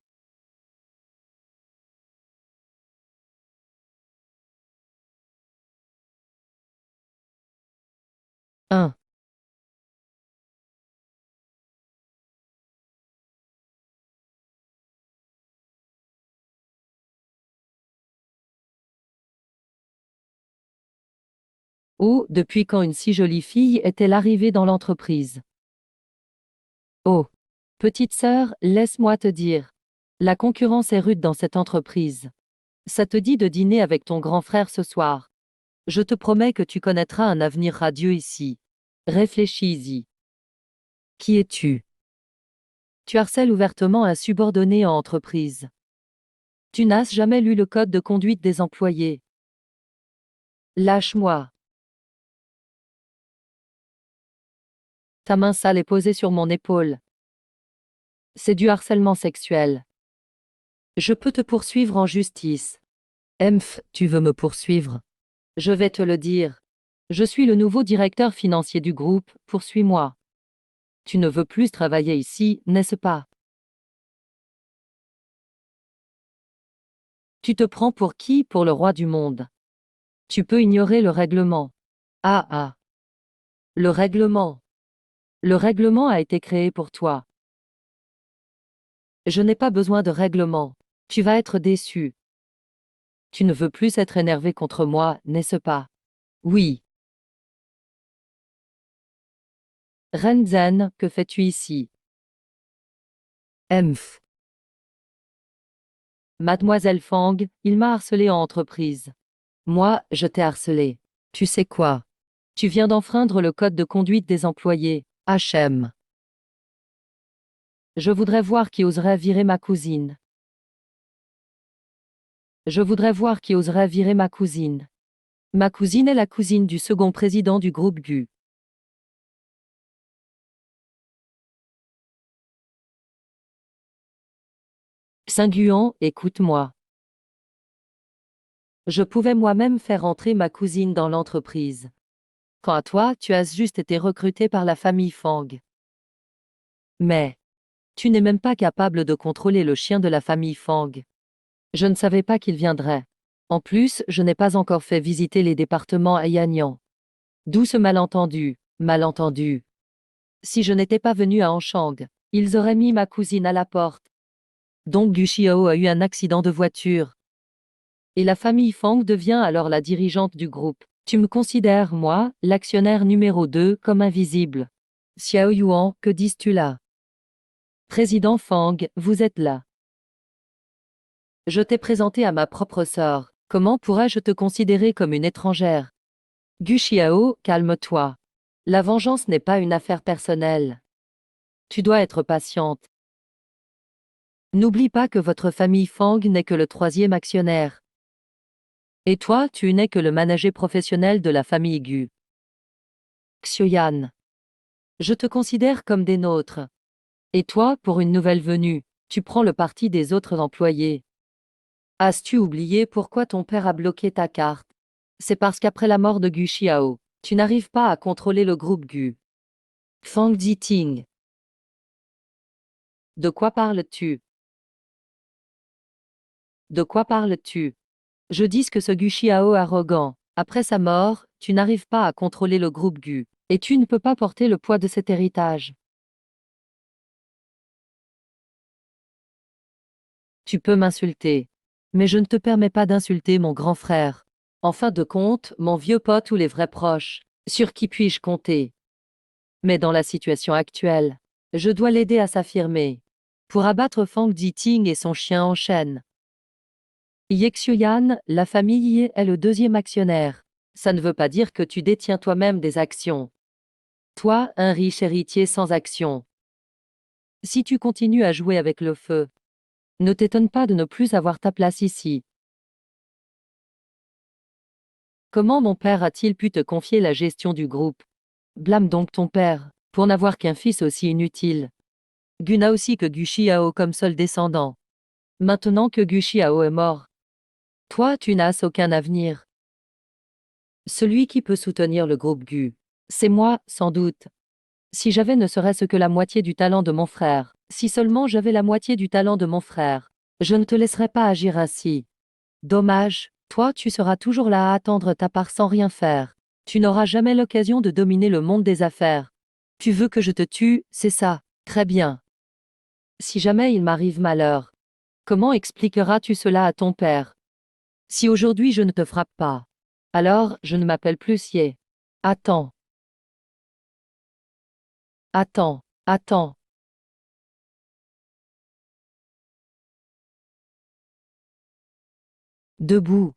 S1: 1. Oh, depuis quand une si jolie fille est-elle arrivée dans l'entreprise? Oh. Petite sœur, laisse-moi te dire. La concurrence est rude dans cette entreprise. Ça te dit de dîner avec ton grand frère ce soir. Je te promets que tu connaîtras un avenir radieux ici. Réfléchis-y. Qui es-tu? Tu harcèles ouvertement un subordonné en entreprise. Tu n'as jamais lu le code de conduite des employés. Lâche-moi. Ta main sale est posée sur mon épaule. C'est du harcèlement sexuel. Je peux te poursuivre en justice. Emph, tu veux me poursuivre? Je vais te le dire. Je suis le nouveau directeur financier du groupe, poursuis-moi. Tu ne veux plus travailler ici, n'est-ce pas? Tu te prends pour qui pour le roi du monde? Tu peux ignorer le règlement. Ah ah. Le règlement. Le règlement a été créé pour toi. Je n'ai pas besoin de règlement. Tu vas être déçu. Tu ne veux plus être énervé contre moi, n'est-ce pas? Oui. Renzen, que fais-tu ici? Emph. Mademoiselle Fang, il m'a harcelé en entreprise. Moi, je t'ai harcelé. Tu sais quoi? Tu viens d'enfreindre le code de conduite des employés. HM. Je voudrais voir qui oserait virer ma cousine. Je voudrais voir qui oserait virer ma cousine. Ma cousine est la cousine du second président du groupe GU. Saint-Guan, écoute-moi. Je pouvais moi-même faire entrer ma cousine dans l'entreprise. Quant à toi, tu as juste été recruté par la famille Fang. Mais, tu n'es même pas capable de contrôler le chien de la famille Fang. Je ne savais pas qu'il viendrait. En plus, je n'ai pas encore fait visiter les départements à Yanyan. D'où ce malentendu, malentendu. Si je n'étais pas venu à Anshang, ils auraient mis ma cousine à la porte. Donc Gu Xiao a eu un accident de voiture. Et la famille Fang devient alors la dirigeante du groupe. Tu me considères, moi, l'actionnaire numéro 2, comme invisible. Xiao Yuan, que dis-tu là? Président Fang, vous êtes là. Je t'ai présenté à ma propre sœur. Comment pourrais-je te considérer comme une étrangère? Gu Xiao, calme-toi. La vengeance n'est pas une affaire personnelle. Tu dois être patiente. N'oublie pas que votre famille Fang n'est que le troisième actionnaire. Et toi, tu n'es que le manager professionnel de la famille Gu. Xiuyan. Je te considère comme des nôtres. Et toi, pour une nouvelle venue, tu prends le parti des autres employés. As-tu oublié pourquoi ton père a bloqué ta carte? C'est parce qu'après la mort de Gu Xiao, tu n'arrives pas à contrôler le groupe Gu. Fang Jiting. De quoi parles-tu? De quoi parles-tu? Je dis que ce Gu Xiao arrogant, après sa mort, tu n'arrives pas à contrôler le groupe Gu, et tu ne peux pas porter le poids de cet héritage. Tu peux m'insulter. Mais je ne te permets pas d'insulter mon grand frère. En fin de compte, mon vieux pote ou les vrais proches, sur qui puis-je compter? Mais dans la situation actuelle, je dois l'aider à s'affirmer. Pour abattre Fang Jiting et son chien en chaîne. Ye Xiuyan, la famille Ye est le deuxième actionnaire. Ça ne veut pas dire que tu détiens toi-même des actions. Toi, un riche héritier sans action. Si tu continues à jouer avec le feu, ne t'étonne pas de ne plus avoir ta place ici. Comment mon père a-t-il pu te confier la gestion du groupe? Blâme donc ton père, pour n'avoir qu'un fils aussi inutile. Gu n'a aussi que Gu Xiao comme seul descendant. Maintenant que Gu Xiao est mort, toi tu n'as aucun avenir. Celui qui peut soutenir le groupe Gu, c'est moi, sans doute. Si j'avais ne serait-ce que la moitié du talent de mon frère, si seulement j'avais la moitié du talent de mon frère, je ne te laisserais pas agir ainsi. Dommage, toi tu seras toujours là à attendre ta part sans rien faire. Tu n'auras jamais l'occasion de dominer le monde des affaires. Tu veux que je te tue, c'est ça, très bien. Si jamais il m'arrive malheur, comment expliqueras-tu cela à ton père? Si aujourd'hui je ne te frappe pas, alors je ne m'appelle plus Ye. Attends, attends, attends. Debout.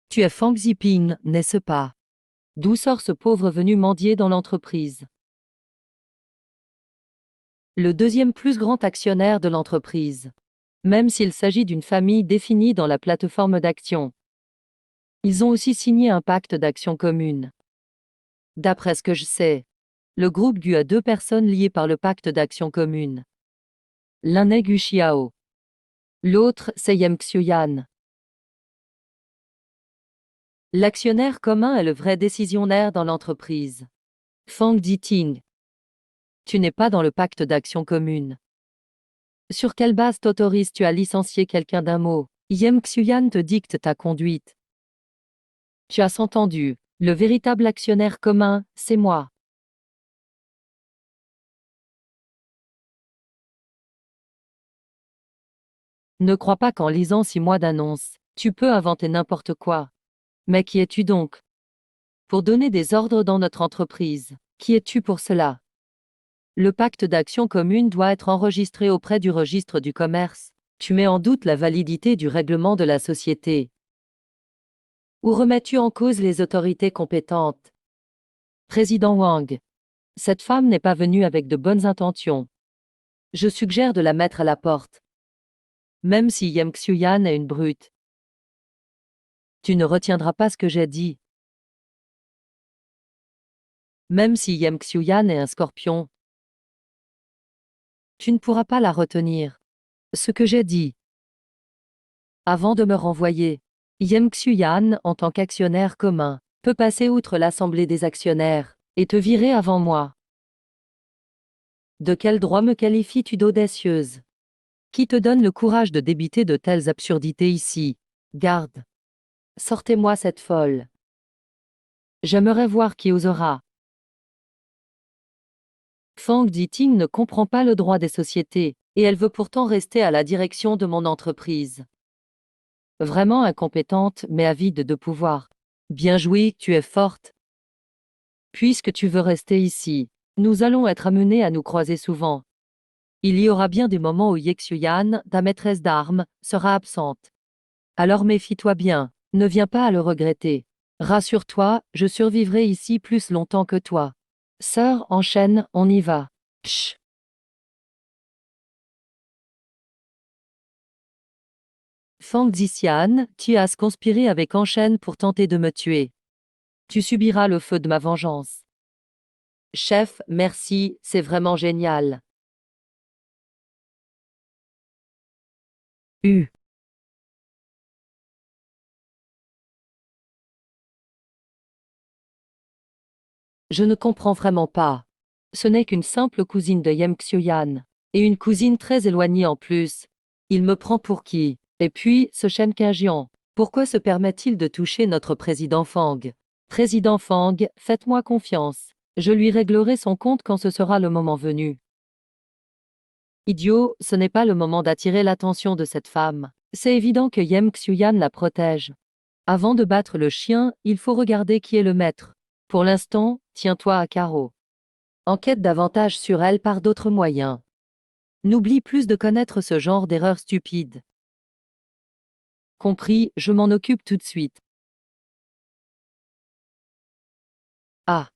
S1: Tu es Fang Ziping, n'est-ce pas? D'où sort ce pauvre venu mendier dans l'entreprise? Le deuxième plus grand actionnaire de l'entreprise. Même s'il s'agit d'une famille définie dans la plateforme d'action. Ils ont aussi signé un pacte d'action commune. D'après ce que je sais, le groupe Gu a deux personnes liées par le pacte d'action commune. L'un est Gu Xiao. L'autre, c'est Yem Xiuyan. L'actionnaire commun est le vrai décisionnaire dans l'entreprise. Fang Jiting. Tu n'es pas dans le pacte d'action commune. Sur quelle base t'autorises-tu à licencier quelqu'un d'un mot? Yem Xiuyan te dicte ta conduite. Tu as entendu, le véritable actionnaire commun, c'est moi. Ne crois pas qu'en lisant 6 mois d'annonces, tu peux inventer n'importe quoi. Mais qui es-tu donc? Pour donner des ordres dans notre entreprise, qui es-tu pour cela? Le pacte d'action commune doit être enregistré auprès du registre du commerce. Tu mets en doute la validité du règlement de la société. Ou remets-tu en cause les autorités compétentes? Président Wang. Cette femme n'est pas venue avec de bonnes intentions. Je suggère de la mettre à la porte. Même si Yem Xiuyan est une brute. Tu ne retiendras pas ce que j'ai dit. Même si Yem Xiuyan est un scorpion. Tu ne pourras pas la retenir. Ce que j'ai dit. Avant de me renvoyer, Yem Xiuyan, en tant qu'actionnaire commun, peut passer outre l'assemblée des actionnaires, et te virer avant moi. De quel droit me qualifies-tu d'audacieuse? Qui te donne le courage de débiter de telles absurdités ici? Garde. Sortez-moi cette folle. J'aimerais voir qui osera. Fang Jiting ne comprend pas le droit des sociétés, et elle veut pourtant rester à la direction de mon entreprise. Vraiment incompétente mais avide de pouvoir. Bien joué, tu es forte. Puisque tu veux rester ici, nous allons être amenés à nous croiser souvent. Il y aura bien des moments où Ye Xiuyan, ta maîtresse d'armes, sera absente. Alors méfie-toi bien, ne viens pas à le regretter. Rassure-toi, je survivrai ici plus longtemps que toi. Sœur, enchaîne, on y va. Psh. Fang Zixian, tu as conspiré avec Enchaîne pour tenter de me tuer. Tu subiras le feu de ma vengeance. Chef, merci, c'est vraiment génial. U. Je ne comprends vraiment pas. Ce n'est qu'une simple cousine de Yem Xiuyan. Et une cousine très éloignée en plus. Il me prend pour qui? Et puis, ce Shen Qingjian. Pourquoi se permet-il de toucher notre président Fang? Président Fang, faites-moi confiance. Je lui réglerai son compte quand ce sera le moment venu. Idiot, ce n'est pas le moment d'attirer l'attention de cette femme. C'est évident que Yem Xiuyan la protège. Avant de battre le chien, il faut regarder qui est le maître. Pour l'instant, tiens-toi à carreau. Enquête davantage sur elle par d'autres moyens. N'oublie plus de connaître ce genre d'erreurs stupides. Compris, je m'en occupe tout de suite. Ah.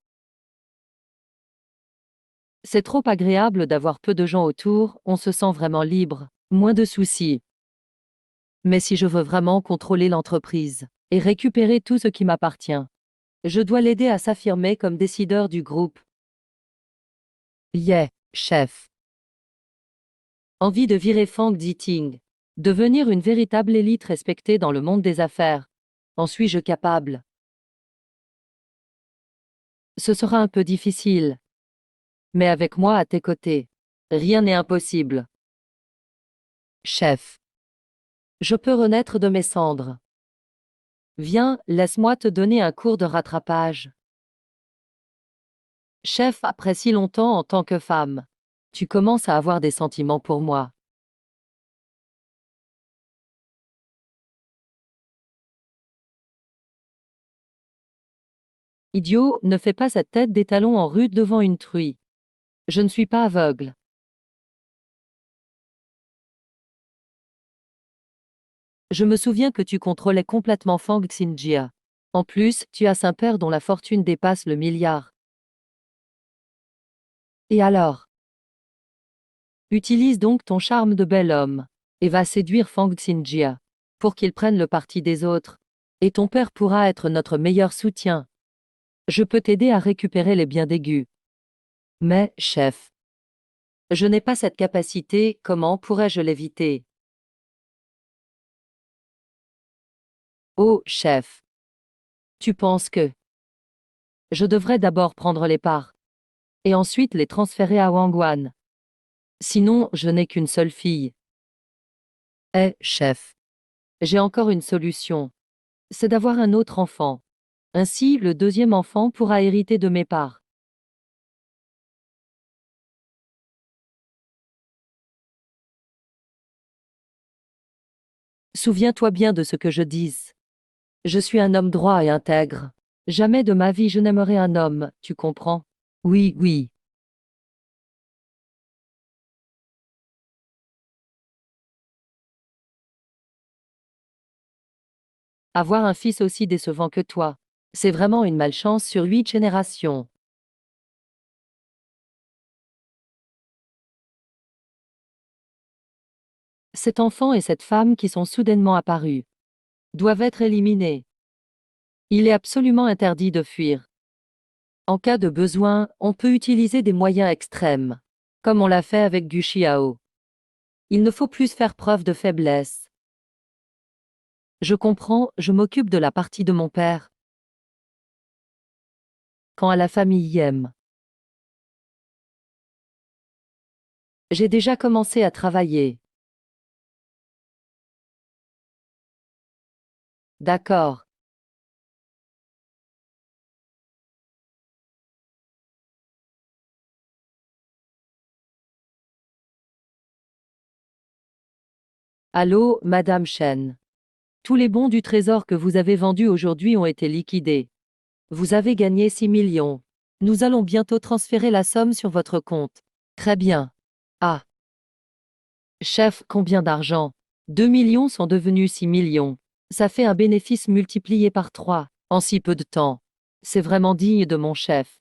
S1: C'est trop agréable d'avoir peu de gens autour, on se sent vraiment libre, moins de soucis. Mais si je veux vraiment contrôler l'entreprise et récupérer tout ce qui m'appartient, je dois l'aider à s'affirmer comme décideur du groupe. Yeah, chef. Envie de virer Fang Ziting. Devenir une véritable élite respectée dans le monde des affaires. En suis-je capable? Ce sera un peu difficile. Mais avec moi à tes côtés, rien n'est impossible. Chef. Je peux renaître de mes cendres. Viens, laisse-moi te donner un cours de rattrapage. Chef, après si longtemps en tant que femme, tu commences à avoir des sentiments pour moi. Idiot, ne fais pas cette tête d'étalon en rude devant une truie. Je ne suis pas aveugle. Je me souviens que tu contrôlais complètement Fang Xinjia. En plus, tu as un père dont la fortune dépasse le milliard. Et alors? Utilise donc ton charme de bel homme et va séduire Fang Xinjia pour qu'il prenne le parti des autres. Et ton père pourra être notre meilleur soutien. Je peux t'aider à récupérer les biens d'Aigu. Mais, chef, je n'ai pas cette capacité, comment pourrais-je l'éviter? Oh, chef. Tu penses que je devrais d'abord prendre les parts et ensuite les transférer à Wangwan. Sinon, je n'ai qu'une seule fille. Eh, chef. J'ai encore une solution. C'est d'avoir un autre enfant. Ainsi, le deuxième enfant pourra hériter de mes parts. Souviens-toi bien de ce que je dis. Je suis un homme droit et intègre. Jamais de ma vie je n'aimerai un homme, tu comprends? Oui, oui. Avoir un fils aussi décevant que toi. C'est vraiment une malchance sur 8 générations. Cet enfant et cette femme qui sont soudainement apparus doivent être éliminés. Il est absolument interdit de fuir. En cas de besoin, on peut utiliser des moyens extrêmes, comme on l'a fait avec Gu Xiao. Il ne faut plus faire preuve de faiblesse. Je comprends, je m'occupe de la partie de mon père. Quant à la famille Yem, j'ai déjà commencé à travailler. D'accord. Allô, Madame Chen. Tous les bons du trésor que vous avez vendus aujourd'hui ont été liquidés. Vous avez gagné 6 millions. Nous allons bientôt transférer la somme sur votre compte. Très bien. Ah. Chef, combien d'argent? 2 millions sont devenus 6 millions. Ça fait un bénéfice multiplié par 3, en si peu de temps. C'est vraiment digne de mon chef.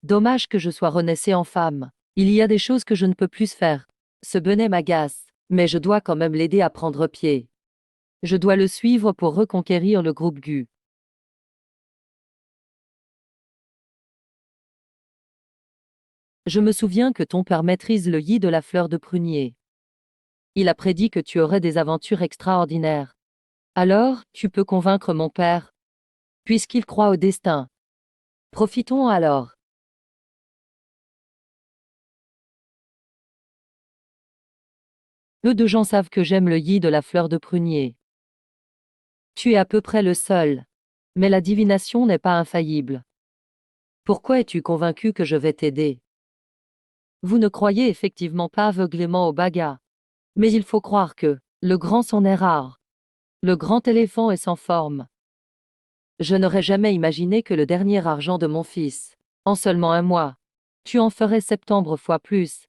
S1: Dommage que je sois renaissée en femme. Il y a des choses que je ne peux plus faire. Ce bonnet m'agace, mais je dois quand même l'aider à prendre pied. Je dois le suivre pour reconquérir le groupe Gu. Je me souviens que ton père maîtrise le yi de la fleur de prunier. Il a prédit que tu aurais des aventures extraordinaires. Alors, tu peux convaincre mon père, puisqu'il croit au destin. Profitons alors. Peu de gens savent que j'aime le yi de la fleur de prunier. Tu es à peu près le seul. Mais la divination n'est pas infaillible. Pourquoi es-tu convaincu que je vais t'aider? Vous ne croyez effectivement pas aveuglément au baga. Mais il faut croire que le grand s'en est rare. Le grand éléphant est sans forme. Je n'aurais jamais imaginé que le dernier argent de mon fils, en seulement un mois, tu en ferais 70 fois plus.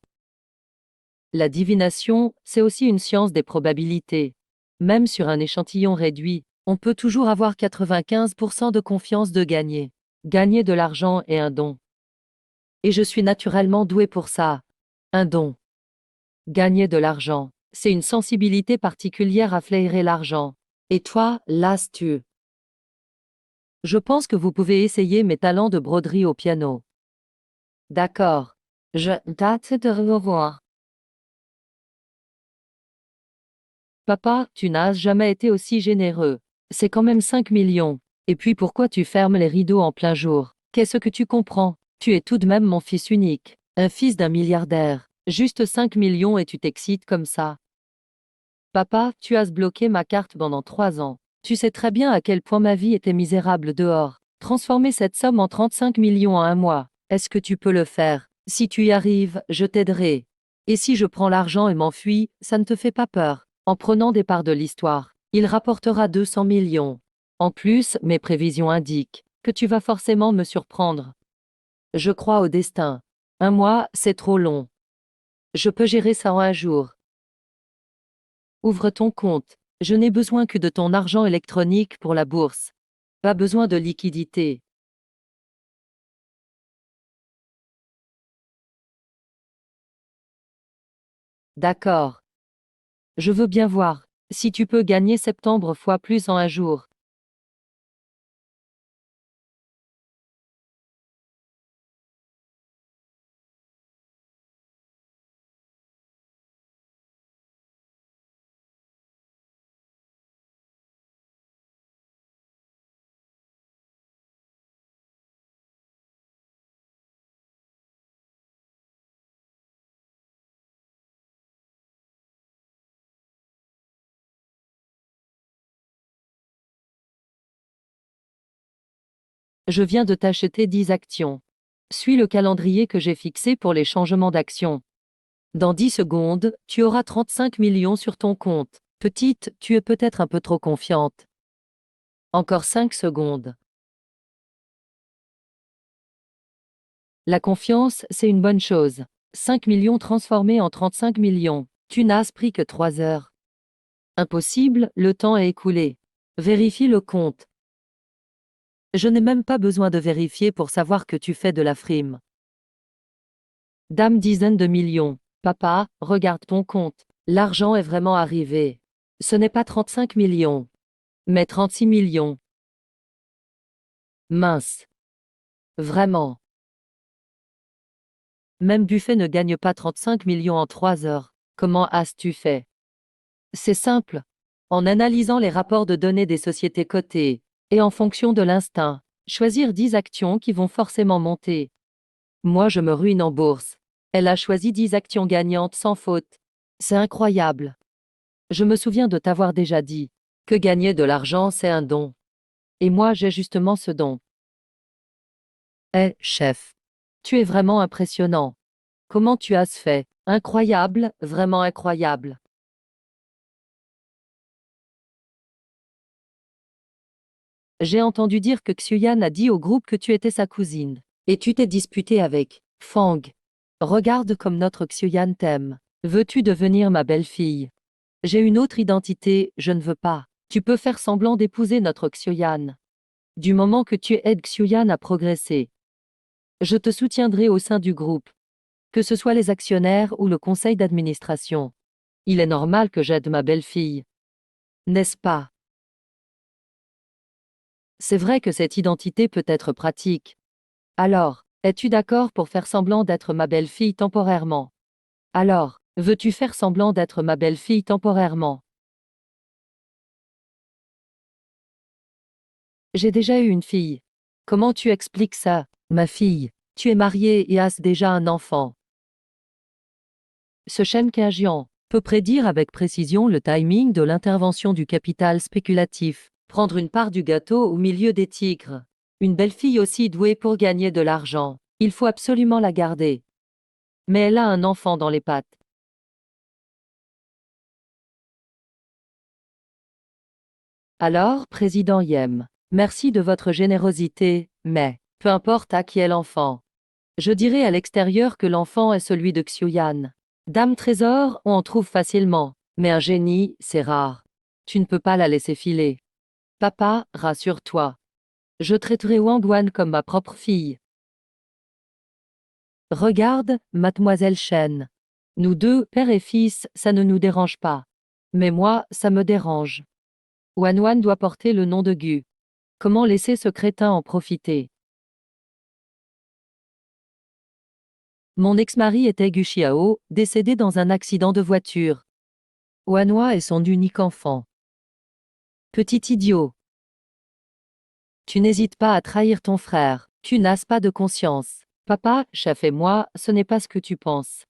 S1: La divination, c'est aussi une science des probabilités. Même sur un échantillon réduit, on peut toujours avoir 95% de confiance de gagner. Gagner de l'argent est un don. Et je suis naturellement doué pour ça. Un don. Gagner de l'argent, c'est une sensibilité particulière à flairer l'argent. Et toi, l'as-tu? Je pense que vous pouvez essayer mes talents de broderie au piano. D'accord. Je tâte de revoir. Papa, tu n'as jamais été aussi généreux. C'est quand même 5 millions. Et puis pourquoi tu fermes les rideaux en plein jour? Qu'est-ce que tu comprends? Tu es tout de même mon fils unique. Un fils d'un milliardaire. Juste 5 millions et tu t'excites comme ça. Papa, tu as bloqué ma carte pendant 3 ans. Tu sais très bien à quel point ma vie était misérable dehors. Transformer cette somme en 35 millions en un mois. Est-ce que tu peux le faire? Si tu y arrives, je t'aiderai. Et si je prends l'argent et m'enfuis, ça ne te fait pas peur? En prenant des parts de l'histoire, il rapportera 200 millions. En plus, mes prévisions indiquent que tu vas forcément me surprendre. Je crois au destin. Un mois, c'est trop long. Je peux gérer ça en un jour. Ouvre ton compte. Je n'ai besoin que de ton argent électronique pour la bourse. Pas besoin de liquidité. D'accord. Je veux bien voir. Si tu peux gagner 70 fois plus en un jour. Je viens de t'acheter 10 actions. Suis le calendrier que j'ai fixé pour les changements d'actions. Dans 10 secondes, tu auras 35 millions sur ton compte. Petite, tu es peut-être un peu trop confiante. Encore 5 secondes. La confiance, c'est une bonne chose. 5 millions transformés en 35 millions. Tu n'as pris que 3 heures. Impossible, le temps est écoulé. Vérifie le compte. Je n'ai même pas besoin de vérifier pour savoir que tu fais de la frime. Dame dizaines de millions. Papa, regarde ton compte. L'argent est vraiment arrivé. Ce n'est pas 35 millions, mais 36 millions. Mince. Vraiment. Même Buffet ne gagne pas 35 millions en 3 heures. Comment as-tu fait? C'est simple. En analysant les rapports de données des sociétés cotées, et en fonction de l'instinct, choisir 10 actions qui vont forcément monter. Moi je me ruine en bourse. Elle a choisi 10 actions gagnantes sans faute. C'est incroyable. Je me souviens de t'avoir déjà dit que gagner de l'argent c'est un don. Et moi j'ai justement ce don. Eh, chef. Tu es vraiment impressionnant. Comment tu as fait? Incroyable, vraiment incroyable. J'ai entendu dire que Xuyan a dit au groupe que tu étais sa cousine. Et tu t'es disputé avec Fang. Regarde comme notre Xuyan t'aime. Veux-tu devenir ma belle-fille? J'ai une autre identité, je ne veux pas. Tu peux faire semblant d'épouser notre Xuyan. Du moment que tu aides Xuyan à progresser. Je te soutiendrai au sein du groupe. Que ce soit les actionnaires ou le conseil d'administration. Il est normal que j'aide ma belle-fille. N'est-ce pas? C'est vrai que cette identité peut être pratique. Alors, Es-tu d'accord pour faire semblant d'être ma belle-fille temporairement? Alors, veux-tu faire semblant d'être ma belle-fille temporairement? J'ai déjà eu une fille. Comment tu expliques ça, ma fille? Tu es mariée et as déjà un enfant. Ce Shen Qingjian peut prédire avec précision le timing de l'intervention du capital spéculatif, prendre une part du gâteau au milieu des tigres. Une belle fille aussi douée pour gagner de l'argent. Il faut absolument la garder. Mais elle a un enfant dans les pattes. Alors, président Yem, merci de votre générosité, mais, peu importe à qui est l'enfant. Je dirais à l'extérieur que l'enfant est celui de Xiuyan. Dame Trésor, on en trouve facilement, mais un génie, c'est rare. Tu ne peux pas la laisser filer. Papa, rassure-toi. Je traiterai Wang Wan comme ma propre fille. Regarde, mademoiselle Chen. Nous deux, père et fils, ça ne nous dérange pas. Mais moi, ça me dérange. Wan Wan doit porter le nom de Gu. Comment laisser ce crétin en profiter? Mon ex-mari était Gu Xiao, décédé dans un accident de voiture. Wanhua est son unique enfant. Petit idiot. Tu n'hésites pas à trahir ton frère. Tu n'as pas de conscience. Papa, chef et moi, ce n'est pas ce que tu penses.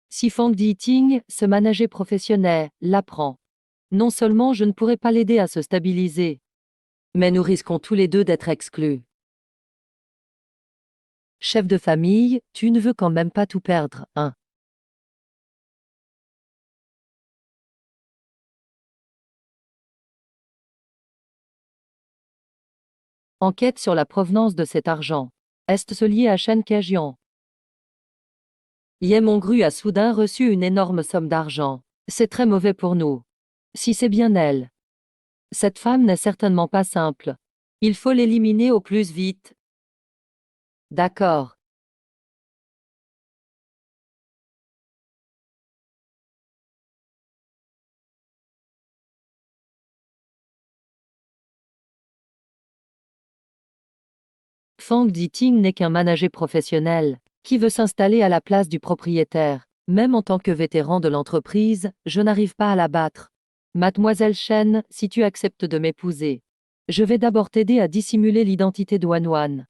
S1: Si Fang Diting, ce manager professionnel, l'apprend. Non seulement je ne pourrai pas l'aider à se stabiliser, mais nous risquons tous les deux d'être exclus. Chef de famille, tu ne veux quand même pas tout perdre, hein? Enquête sur la provenance de cet argent. Est-ce lié à Shen Kejian? Yem Ongru a soudain reçu une énorme somme d'argent. C'est très mauvais pour nous. Si c'est bien elle. Cette femme n'est certainement pas simple. Il faut l'éliminer au plus vite. D'accord. Fang Diting n'est qu'un manager professionnel, qui veut s'installer à la place du propriétaire. Même en tant que vétéran de l'entreprise, je n'arrive pas à la battre. Mademoiselle Chen, si tu acceptes de m'épouser, je vais d'abord t'aider à dissimuler l'identité de Wanwan.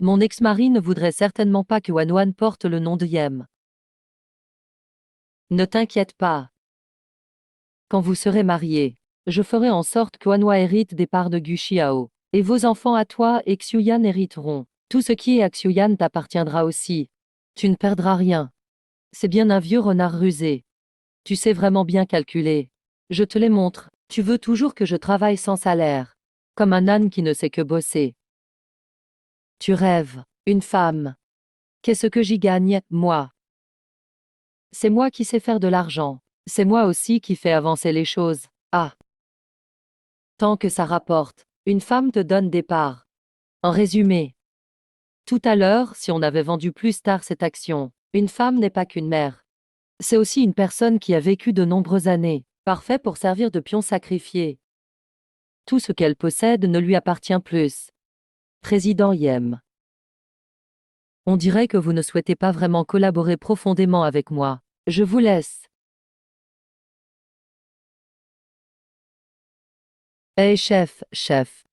S1: Mon ex-mari ne voudrait certainement pas que Wanwan porte le nom de Yem. Ne t'inquiète pas. Quand vous serez mariés, je ferai en sorte que Wanhua hérite des parts de Gu Xiao. Et vos enfants à toi et Xiuyan hériteront. Tout ce qui est à Xiuyan t'appartiendra aussi. Tu ne perdras rien. C'est bien un vieux renard rusé. Tu sais vraiment bien calculer. Je te les montre. Tu veux toujours que je travaille sans salaire. Comme un âne qui ne sait que bosser. Tu rêves. Une femme. Qu'est-ce que j'y gagne, moi? C'est moi qui sais faire de l'argent. C'est moi aussi qui fais avancer les choses. Ah. Tant que ça rapporte, une femme te donne des parts. En résumé, tout à l'heure, si on avait vendu plus tard cette action, une femme n'est pas qu'une mère. C'est aussi une personne qui a vécu de nombreuses années, parfait pour servir de pion sacrifié. Tout ce qu'elle possède ne lui appartient plus. Président Yem. On dirait que vous ne souhaitez pas vraiment collaborer profondément avec moi. Je vous laisse. Hey chef, chef.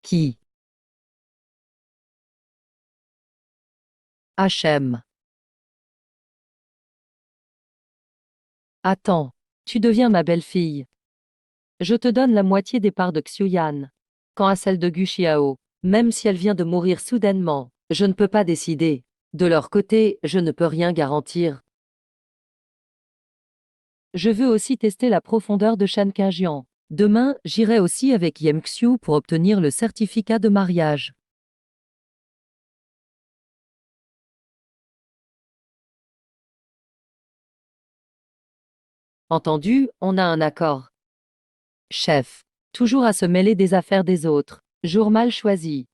S1: Qui? HM. Attends. Tu deviens ma belle-fille. Je te donne la moitié des parts de Xiuyan. Quant à celle de Gu Xiao, même si elle vient de mourir soudainement, je ne peux pas décider. De leur côté, je ne peux rien garantir. Je veux aussi tester la profondeur de Shan Qingjian. Demain, j'irai aussi avec Yem Xiu pour obtenir le certificat de mariage. Entendu, on a un accord. Chef. Toujours à se mêler des affaires des autres. Jour mal choisi.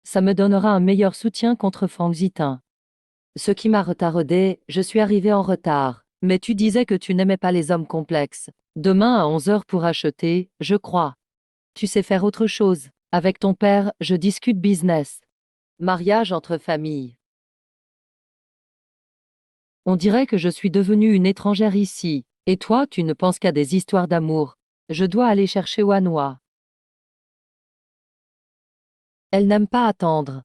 S1: Ça me donnera un meilleur soutien contre Fang Zitin. Ce qui m'a retardé, je suis arrivé en retard. Mais tu disais que tu n'aimais pas les hommes complexes. Demain à 11 heures pour acheter, je crois. Tu sais faire autre chose. Avec ton père, je discute business. Mariage entre familles. On dirait que je suis devenue une étrangère ici. Et toi, tu ne penses qu'à des histoires d'amour. Je dois aller chercher Wanwa. Elle n'aime pas attendre.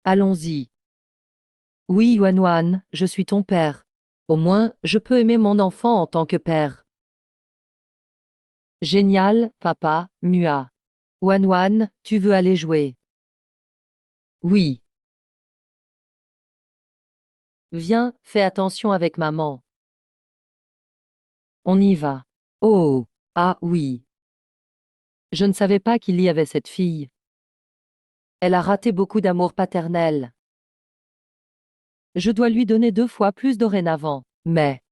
S1: Allons-y. Oui, Wanwan, je suis ton père. Au moins, je peux aimer mon enfant en tant que père. Génial, papa, Mua. Wanwan, tu veux aller jouer? Oui. Viens, fais attention avec maman. On y va. Oh, ah oui. Je ne savais pas qu'il y avait cette fille. Elle a raté beaucoup d'amour paternel. Je dois lui donner 2 fois plus dorénavant. Mais,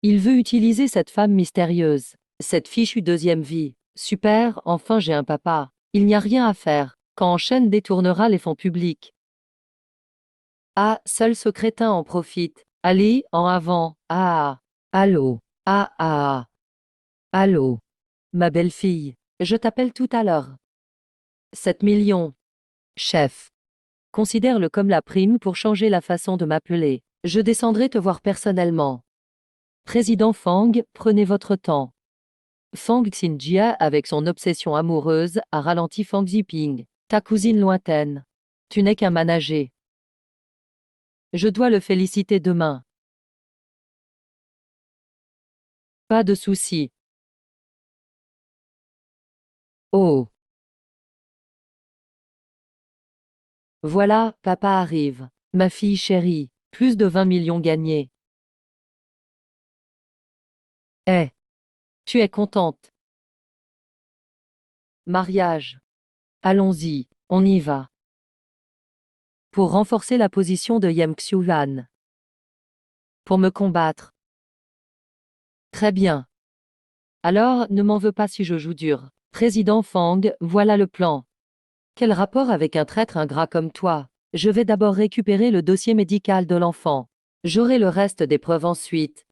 S1: il veut utiliser cette femme mystérieuse. Cette fichue deuxième vie. Super, enfin j'ai un papa. Il n'y a rien à faire. Quand Shen détournera les fonds publics. Ah, seul ce crétin en profite. Allez, en avant. Ah. Allô. Ah. Allô. Ma belle-fille. Je t'appelle tout à l'heure. 7 millions. Chef. Considère-le comme la prime pour changer la façon de m'appeler. Je descendrai te voir personnellement. Président Fang, prenez votre temps. Fang Xinjia, avec son obsession amoureuse, a ralenti Fang Ziping, ta cousine lointaine. Tu n'es qu'un manager. Je dois le féliciter demain. Pas de souci. Oh. Voilà, papa arrive. Ma fille chérie, plus de 20 millions gagnés. Eh. Tu es contente. Mariage. Allons-y, on y va. Pour renforcer la position de Yem Xiulan. Pour me combattre. Très bien. Alors, ne m'en veux pas si je joue dur. Président Fang, voilà le plan. Quel rapport avec un traître ingrat comme toi? Je vais d'abord récupérer le dossier médical de l'enfant. J'aurai le reste des preuves ensuite.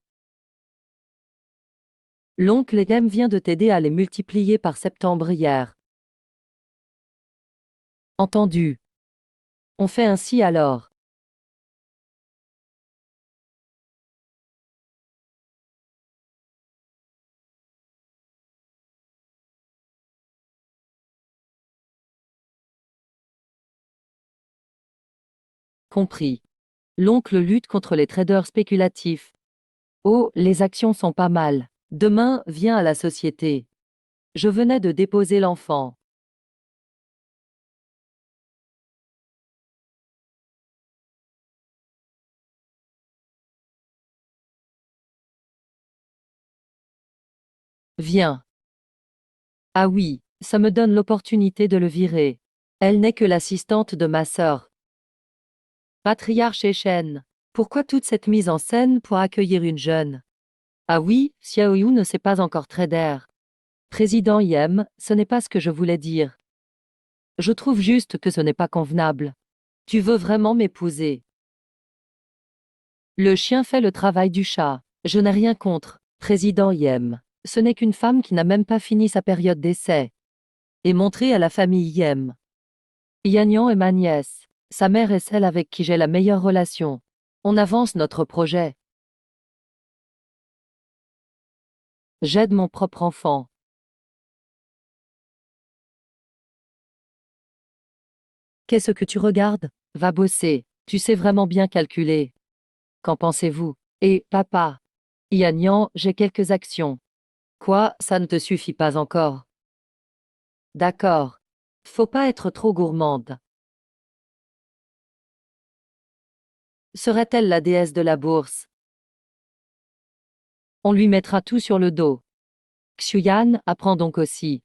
S1: L'oncle Em vient de t'aider à les multiplier par septembre hier. Entendu. On fait ainsi alors. Compris. L'oncle lutte contre les traders spéculatifs. Oh, les actions sont pas mal. Demain, viens à la société. Je venais de déposer l'enfant. Viens. Ah oui, ça me donne l'opportunité de le virer. Elle n'est que l'assistante de ma sœur. Patriarche Chen. Pourquoi toute cette mise en scène pour accueillir une jeune? Ah oui, Xiaoyu ne sait pas encore trader. Président Yem, ce n'est pas ce que je voulais dire. Je trouve juste que ce n'est pas convenable. Tu veux vraiment m'épouser? Le chien fait le travail du chat. Je n'ai rien contre. Président Yem. Ce n'est qu'une femme qui n'a même pas fini sa période d'essai. Et montré à la famille Yem. Yanyan est ma nièce. Sa mère est celle avec qui j'ai la meilleure relation. On avance notre projet. J'aide mon propre enfant. Qu'est-ce que tu regardes? Va bosser. Tu sais vraiment bien calculer. Qu'en pensez-vous? Et, papa. Yanyan, j'ai quelques actions. Quoi, ça ne te suffit pas encore? D'accord. Faut pas être trop gourmande. Serait-elle la déesse de la bourse? On lui mettra tout sur le dos. Xuyan, apprends donc aussi.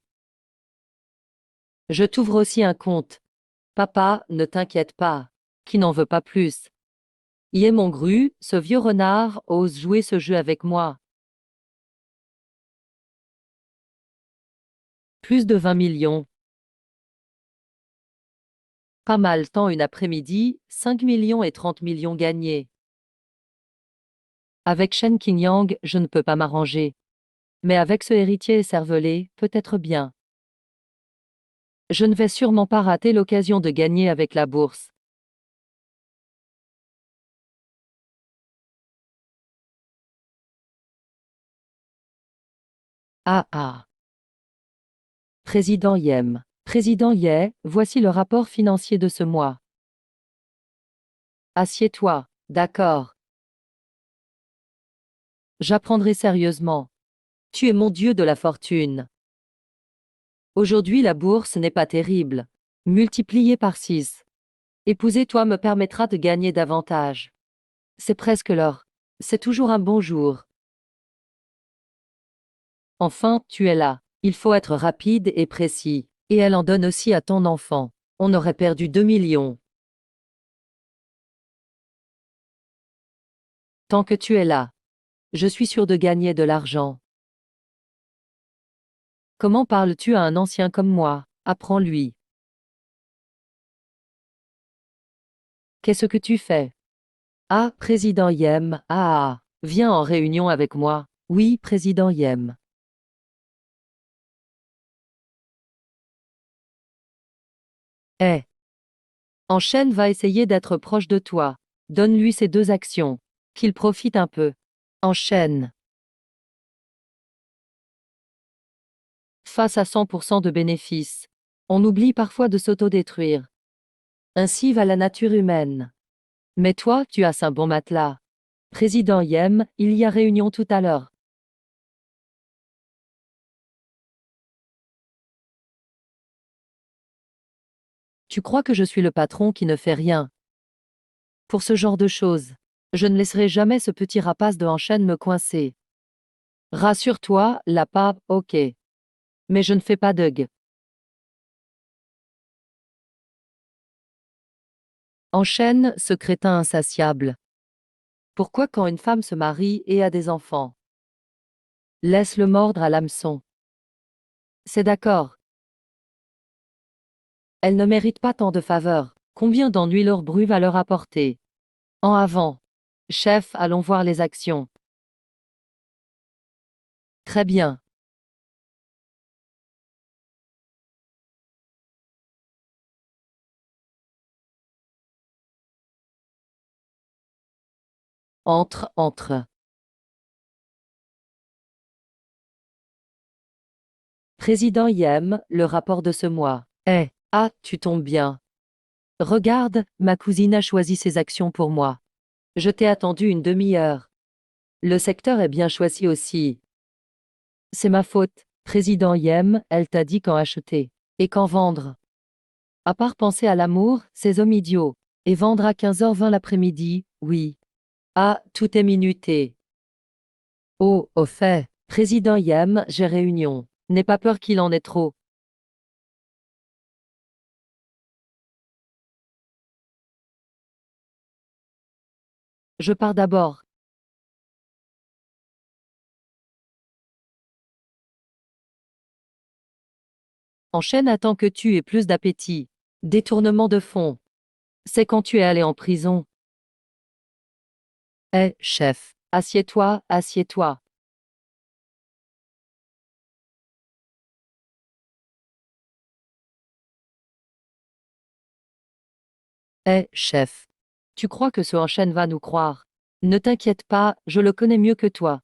S1: Je t'ouvre aussi un compte. Papa, ne t'inquiète pas. Qui n'en veut pas plus? Y est mon gru, ce vieux renard ose jouer ce jeu avec moi. Plus de 20 millions. Pas mal tant une après-midi, 5 millions et 30 millions gagnés. Avec Shen Qingyang, je ne peux pas m'arranger. Mais avec ce héritier écervelé, peut-être bien. Je ne vais sûrement pas rater l'occasion de gagner avec la bourse. Ah ah. Président Yem. Président Ye, voici le rapport financier de ce mois. Assieds-toi. D'accord. J'apprendrai sérieusement. Tu es mon dieu de la fortune. Aujourd'hui la bourse n'est pas terrible. Multiplié par 6. Épouser toi me permettra de gagner davantage. C'est presque l'heure. C'est toujours un bon jour. Enfin, tu es là. Il faut être rapide et précis. Et elle en donne aussi à ton enfant. On aurait perdu 2 millions. Tant que tu es là. Je suis sûr de gagner de l'argent. Comment parles-tu à un ancien comme moi? Apprends-lui. Qu'est-ce que tu fais? Ah, président Yem, ah, viens en réunion avec moi. Oui, président Yem. Eh. Enchaîne va essayer d'être proche de toi. Donne-lui ces 2 actions. Qu'il profite un peu. Enchaîne. Face à 100% de bénéfices. On oublie parfois de s'autodétruire. Ainsi va la nature humaine. Mais toi, tu as un bon matelas. Président Yem, il y a réunion tout à l'heure. Tu crois que je suis le patron qui ne fait rien? Pour ce genre de choses. Je ne laisserai jamais ce petit rapace de Hanchen me coincer. Rassure-toi, la pape, ok. Mais je ne fais pas d'ug. Enchaîne, ce crétin insatiable. Pourquoi quand une femme se marie et a des enfants? Laisse-le mordre à l'hameçon. C'est d'accord. Elle ne mérite pas tant de faveurs. Combien d'ennuis leur bru va leur apporter? En avant. Chef, allons voir les actions. Très bien. Entre, entre. Président Yem, le rapport de ce mois. Eh, ah, tu tombes bien. Regarde, ma cousine a choisi ses actions pour moi. Je t'ai attendu une demi-heure. Le secteur est bien choisi aussi. C'est ma faute. Président Yem, elle t'a dit quand acheter. Et quand vendre. À part penser à l'amour, ces hommes idiots. Et vendre à 15h20 l'après-midi, oui. Ah, tout est minuté. Oh, au fait, président Yem, j'ai réunion. N'aie pas peur qu'il en ait trop. Je pars d'abord. Enchaîne attends que tu aies plus d'appétit. Détournement de fonds. C'est quand tu es allé en prison. Eh, chef. Assieds-toi, assieds-toi. Eh, chef. Tu crois que ce Enchaîne va nous croire? Ne t'inquiète pas, je le connais mieux que toi.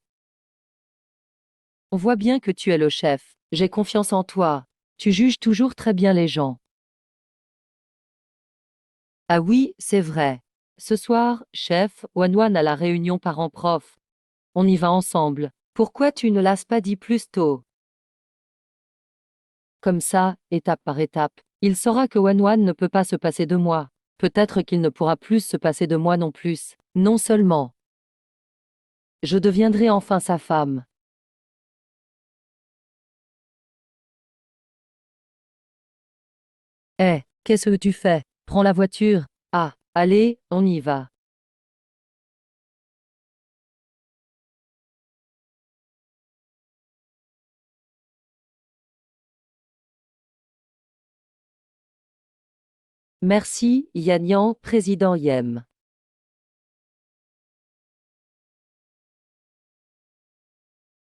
S1: On voit bien que tu es le chef. J'ai confiance en toi. Tu juges toujours très bien les gens. Ah oui, c'est vrai. Ce soir, chef, Wanwan a la réunion parents-prof. On y va ensemble. Pourquoi tu ne l'as pas dit plus tôt? Comme ça, étape par étape. Il saura que Wanwan ne peut pas se passer de moi. Peut-être qu'il ne pourra plus se passer de moi non plus. Non seulement. Je deviendrai enfin sa femme. Eh, qu'est-ce que tu fais? Prends la voiture. Ah, allez, on y va. Merci, Yannian, président Yem.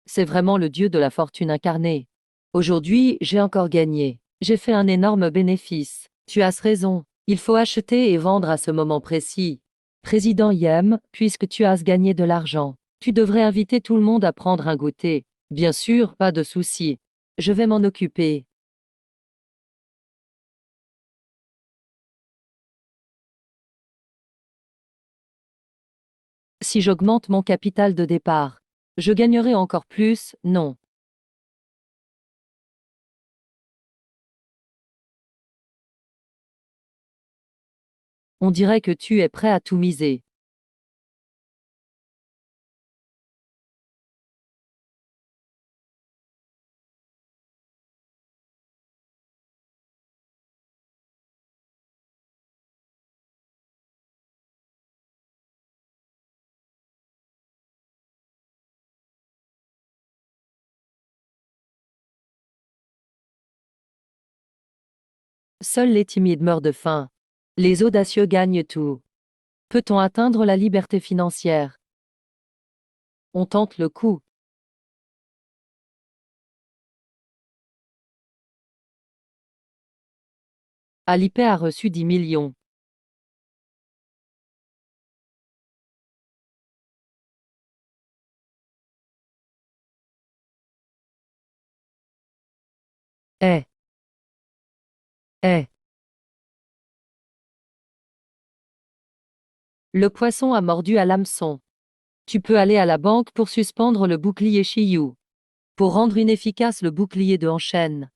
S1: C'est vraiment le dieu de la fortune incarné. Aujourd'hui, j'ai encore gagné. J'ai fait un énorme bénéfice. Tu as raison. Il faut acheter et vendre à ce moment précis. Président Yem, puisque tu as gagné de l'argent, tu devrais inviter tout le monde à prendre un goûter. Bien sûr, pas de souci. Je vais m'en occuper. Si j'augmente mon capital de départ, je gagnerai encore plus, non. On dirait que tu es prêt à tout miser. Seuls les timides meurent de faim. Les audacieux gagnent tout. Peut-on atteindre la liberté financière? On tente le coup. Alipay a reçu 10 millions. Eh, eh. Le poisson a mordu à l'hameçon. Tu peux aller à la banque pour suspendre le bouclier Shiyu. Pour rendre inefficace le bouclier de Enchaîne.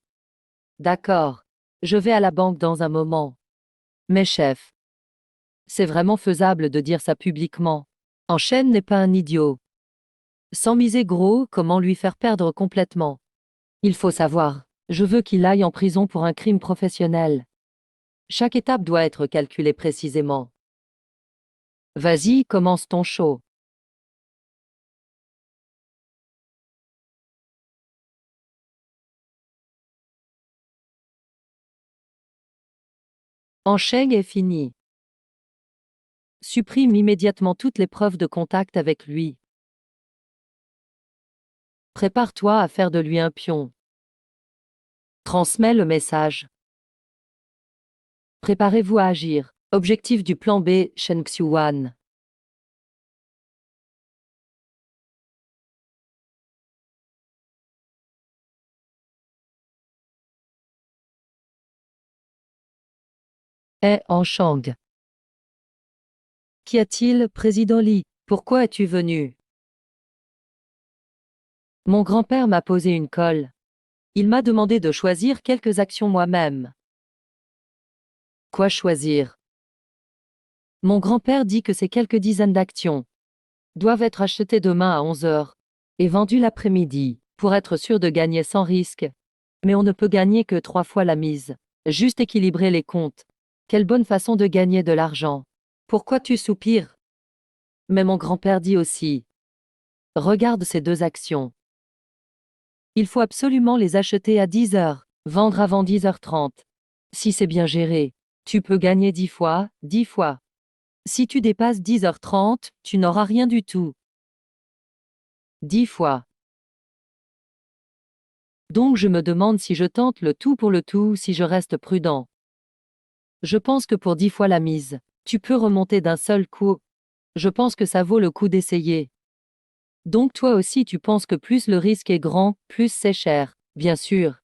S1: D'accord. Je vais à la banque dans un moment. Mais chef, c'est vraiment faisable de dire ça publiquement. Enchaîne n'est pas un idiot. Sans miser gros, comment lui faire perdre complètement? Il faut savoir. Je veux qu'il aille en prison pour un crime professionnel. Chaque étape doit être calculée précisément. Vas-y, commence ton show. Enchaîne est fini. Supprime immédiatement toutes les preuves de contact avec lui. Prépare-toi à faire de lui un pion. Transmets le message. Préparez-vous à agir. Objectif du plan B, Shen Xiuan. En Shang. Qu'y a-t-il, président Li? Pourquoi es-tu venu? Mon grand-père m'a posé une colle. Il m'a demandé de choisir quelques actions moi-même. Quoi choisir? Mon grand-père dit que ces quelques dizaines d'actions doivent être achetées demain à 11 heures et vendues l'après-midi, pour être sûr de gagner sans risque. Mais on ne peut gagner que 3 fois la mise. Juste équilibrer les comptes. Quelle bonne façon de gagner de l'argent. Pourquoi tu soupires? Mais mon grand-père dit aussi. Regarde ces deux actions. Il faut absolument les acheter à 10 heures, vendre avant 10h30. Si c'est bien géré, tu peux gagner 10 fois, 10 fois. Si tu dépasses 10h30, tu n'auras rien du tout. 10 fois. Donc je me demande si je tente le tout pour le tout, si je reste prudent. Je pense que pour 10 fois la mise, tu peux remonter d'un seul coup. Je pense que ça vaut le coup d'essayer. Donc toi aussi tu penses que plus le risque est grand, plus c'est cher, bien sûr.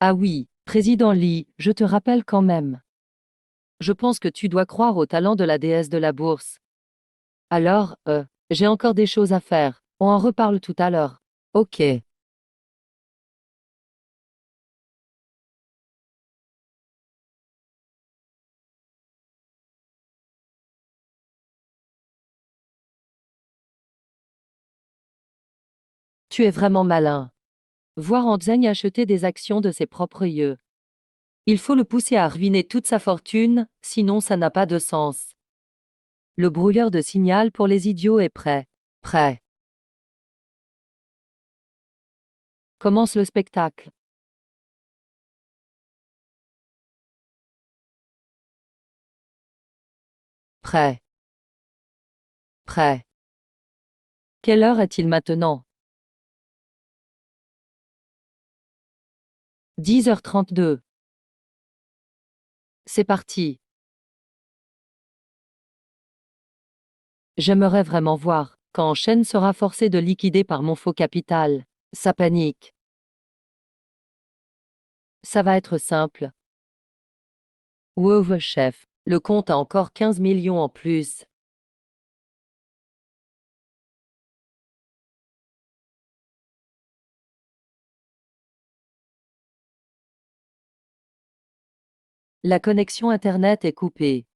S1: Ah oui, président Lee, je te rappelle quand même. Je pense que tu dois croire au talent de la déesse de la bourse. Alors, j'ai encore des choses à faire. On en reparle tout à l'heure. Ok. Tu es vraiment malin. Voir Anzeng acheter des actions de ses propres yeux. Il faut le pousser à ruiner toute sa fortune, sinon ça n'a pas de sens. Le brouilleur de signal pour les idiots est prêt. Prêt. Commence le spectacle. Prêt. Prêt. Quelle heure est-il maintenant? 10h32. C'est parti. J'aimerais vraiment voir quand Shen sera forcé de liquider par mon faux capital. Ça panique. Ça va être simple. Wow, chef, le compte a encore 15 millions en plus. La connexion Internet est coupée.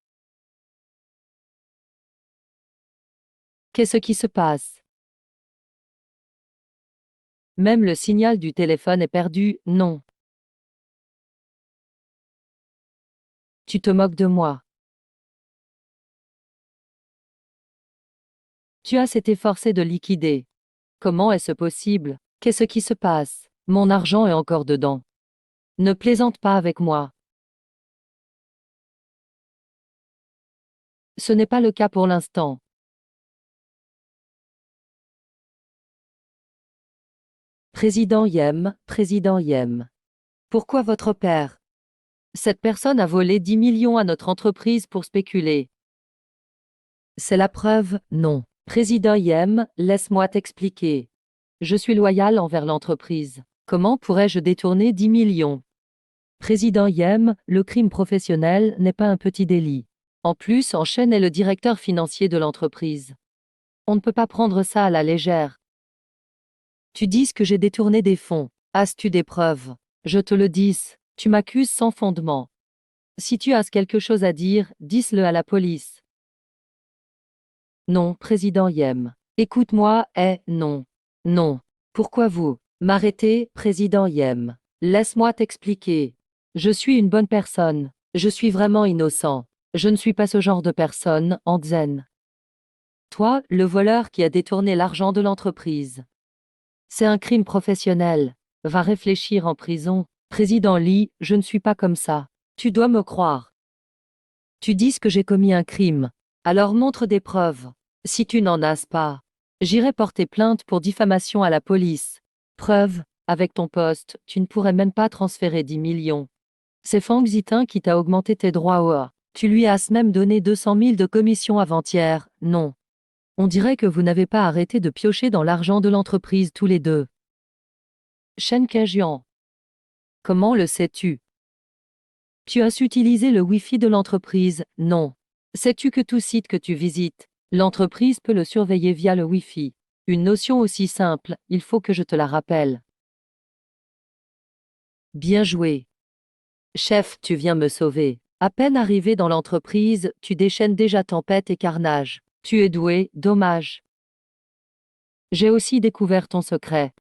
S1: Qu'est-ce qui se passe? Même le signal du téléphone est perdu, non. Tu te moques de moi. Tu as été forcé de liquider. Comment est-ce possible? Qu'est-ce qui se passe? Mon argent est encore dedans. Ne plaisante pas avec moi. Ce n'est pas le cas pour l'instant. Président Yem. Pourquoi votre père? Cette personne a volé 10 millions à notre entreprise pour spéculer. C'est la preuve, non. Président Yem, laisse-moi t'expliquer. Je suis loyal envers l'entreprise. Comment pourrais-je détourner 10 millions? Président Yem, le crime professionnel n'est pas un petit délit. En plus, Shen est le directeur financier de l'entreprise. On ne peut pas prendre ça à la légère. Tu dis que j'ai détourné des fonds. As-tu des preuves? Je te le dis, tu m'accuses sans fondement. Si tu as quelque chose à dire, dis-le à la police. Non, président Yem. Écoute-moi, non. Non. Pourquoi vous m'arrêtez, président Yem? Laisse-moi t'expliquer. Je suis une bonne personne. Je suis vraiment innocent. Je ne suis pas ce genre de personne, en zen. Toi, le voleur qui a détourné l'argent de l'entreprise. C'est un crime professionnel. Va réfléchir en prison. Président Lee, je ne suis pas comme ça. Tu dois me croire. Tu dis que j'ai commis un crime. Alors montre des preuves. Si tu n'en as pas, j'irai porter plainte pour diffamation à la police. Preuve, avec ton poste, tu ne pourrais même pas transférer 10 millions. C'est Fang Zitin qui t'a augmenté tes droits. Tu lui as même donné 200 000 de commission avant-hier, non. On dirait que vous n'avez pas arrêté de piocher dans l'argent de l'entreprise tous les deux. Shen Kejian. Comment le sais-tu? Tu as utilisé le Wi-Fi de l'entreprise, non. Sais-tu que tout site que tu visites, l'entreprise peut le surveiller via le Wi-Fi? Une notion aussi simple, il faut que je te la rappelle. Bien joué. Chef, tu viens me sauver. À peine arrivé dans l'entreprise, tu déchaînes déjà tempête et carnage. Tu es doué, dommage. J'ai aussi découvert ton secret.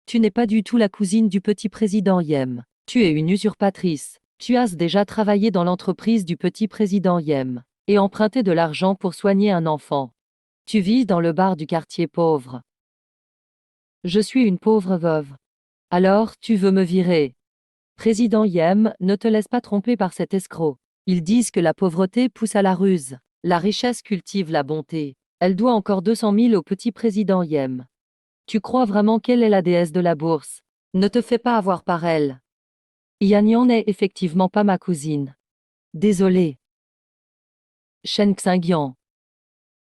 S1: Tu n'es pas du tout la cousine du petit président Yem. Tu es une usurpatrice. Tu as déjà travaillé dans l'entreprise du petit président Yem et emprunté de l'argent pour soigner un enfant. Tu vis dans le bar du quartier pauvre. Je suis une pauvre veuve. Alors, tu veux me virer? Président Yem, ne te laisse pas tromper par cet escroc. Ils disent que la pauvreté pousse à la ruse. La richesse cultive la bonté. Elle doit encore 200 000 au petit président Yem. Tu crois vraiment qu'elle est la déesse de la bourse? Ne te fais pas avoir par elle. Yanyan n'est effectivement pas ma cousine. Désolé. Shen Xingyan.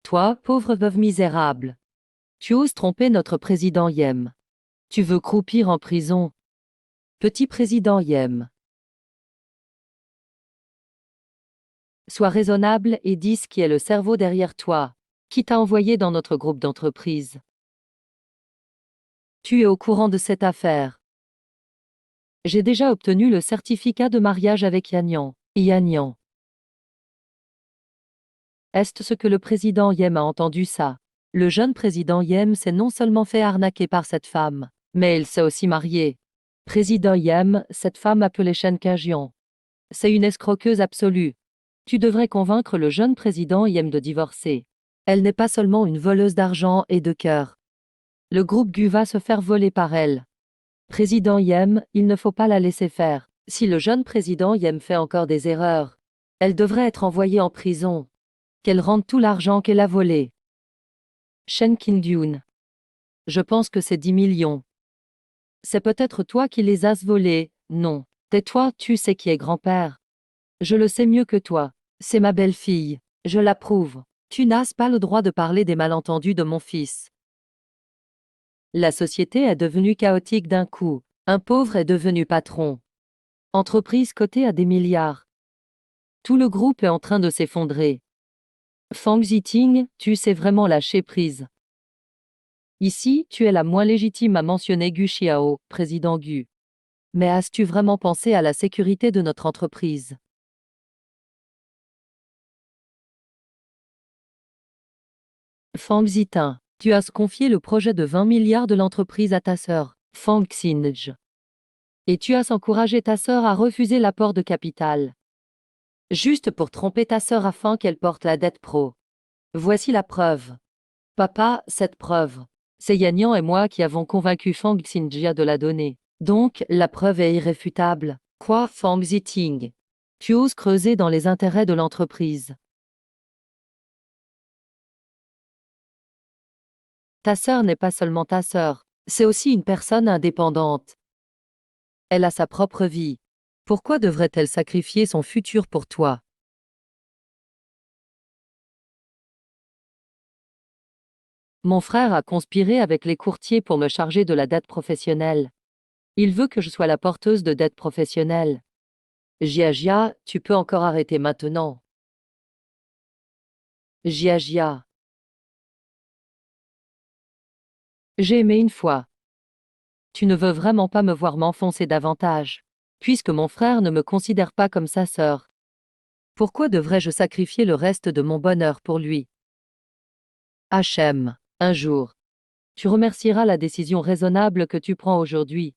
S1: Toi, pauvre veuve misérable. Tu oses tromper notre président Yem. Tu veux croupir en prison. Petit président Yem. Sois raisonnable et dis ce qui est le cerveau derrière toi. Qui t'a envoyé dans notre groupe d'entreprise? Tu es au courant de cette affaire. J'ai déjà obtenu le certificat de mariage avec Yanyan. Yanyan. Est-ce ce que le président Yem a entendu ça? Le jeune président Yem s'est non seulement fait arnaquer par cette femme, mais il s'est aussi marié. Président Yem, cette femme appelée Shen Kajian. C'est une escroqueuse absolue. Tu devrais convaincre le jeune président Yem de divorcer. Elle n'est pas seulement une voleuse d'argent et de cœur. Le groupe Gu va se faire voler par elle. Président Yem, il ne faut pas la laisser faire. Si le jeune président Yem fait encore des erreurs, Elle devrait être envoyée en prison. Qu'elle rende tout l'argent qu'elle a volé. Shen Qingyun. Je pense que c'est 10 millions. C'est peut-être toi qui les as volés, non. Tais-toi, tu sais qui est grand-père. Je le sais mieux que toi. C'est ma belle-fille. Je l'approuve. Tu n'as pas le droit de parler des malentendus de mon fils. La société est devenue chaotique d'un coup. Un pauvre est devenu patron. Entreprise cotée à des milliards. Tout le groupe est en train de s'effondrer. Fang Ziting, tu sais vraiment lâcher prise. Ici, tu es la moins légitime à mentionner Gu Xiao, président Gu. Mais as-tu vraiment pensé à la sécurité de notre entreprise? Fang Zitin, tu as confié le projet de 20 milliards de l'entreprise à ta sœur, Fang Xinj. Et tu as encouragé ta sœur à refuser l'apport de capital. Juste pour tromper ta sœur afin qu'elle porte la dette pro. Voici la preuve. Papa, cette preuve. C'est Yannian et moi qui avons convaincu Fang Xinjia de la donner. Donc, la preuve est irréfutable. Quoi, Fang Ziting? Tu oses creuser dans les intérêts de l'entreprise. Ta sœur n'est pas seulement ta sœur, c'est aussi une personne indépendante. Elle a sa propre vie. Pourquoi devrait-elle sacrifier son futur pour toi? Mon frère a conspiré avec les courtiers pour me charger de la dette professionnelle. Il veut que je sois la porteuse de dette professionnelle. Jia, tu peux encore arrêter maintenant. Jia. J'ai aimé une fois. Tu ne veux vraiment pas me voir m'enfoncer davantage. Puisque mon frère ne me considère pas comme sa sœur. Pourquoi devrais-je sacrifier le reste de mon bonheur pour lui? Hachem, un jour. Tu remercieras la décision raisonnable que tu prends aujourd'hui.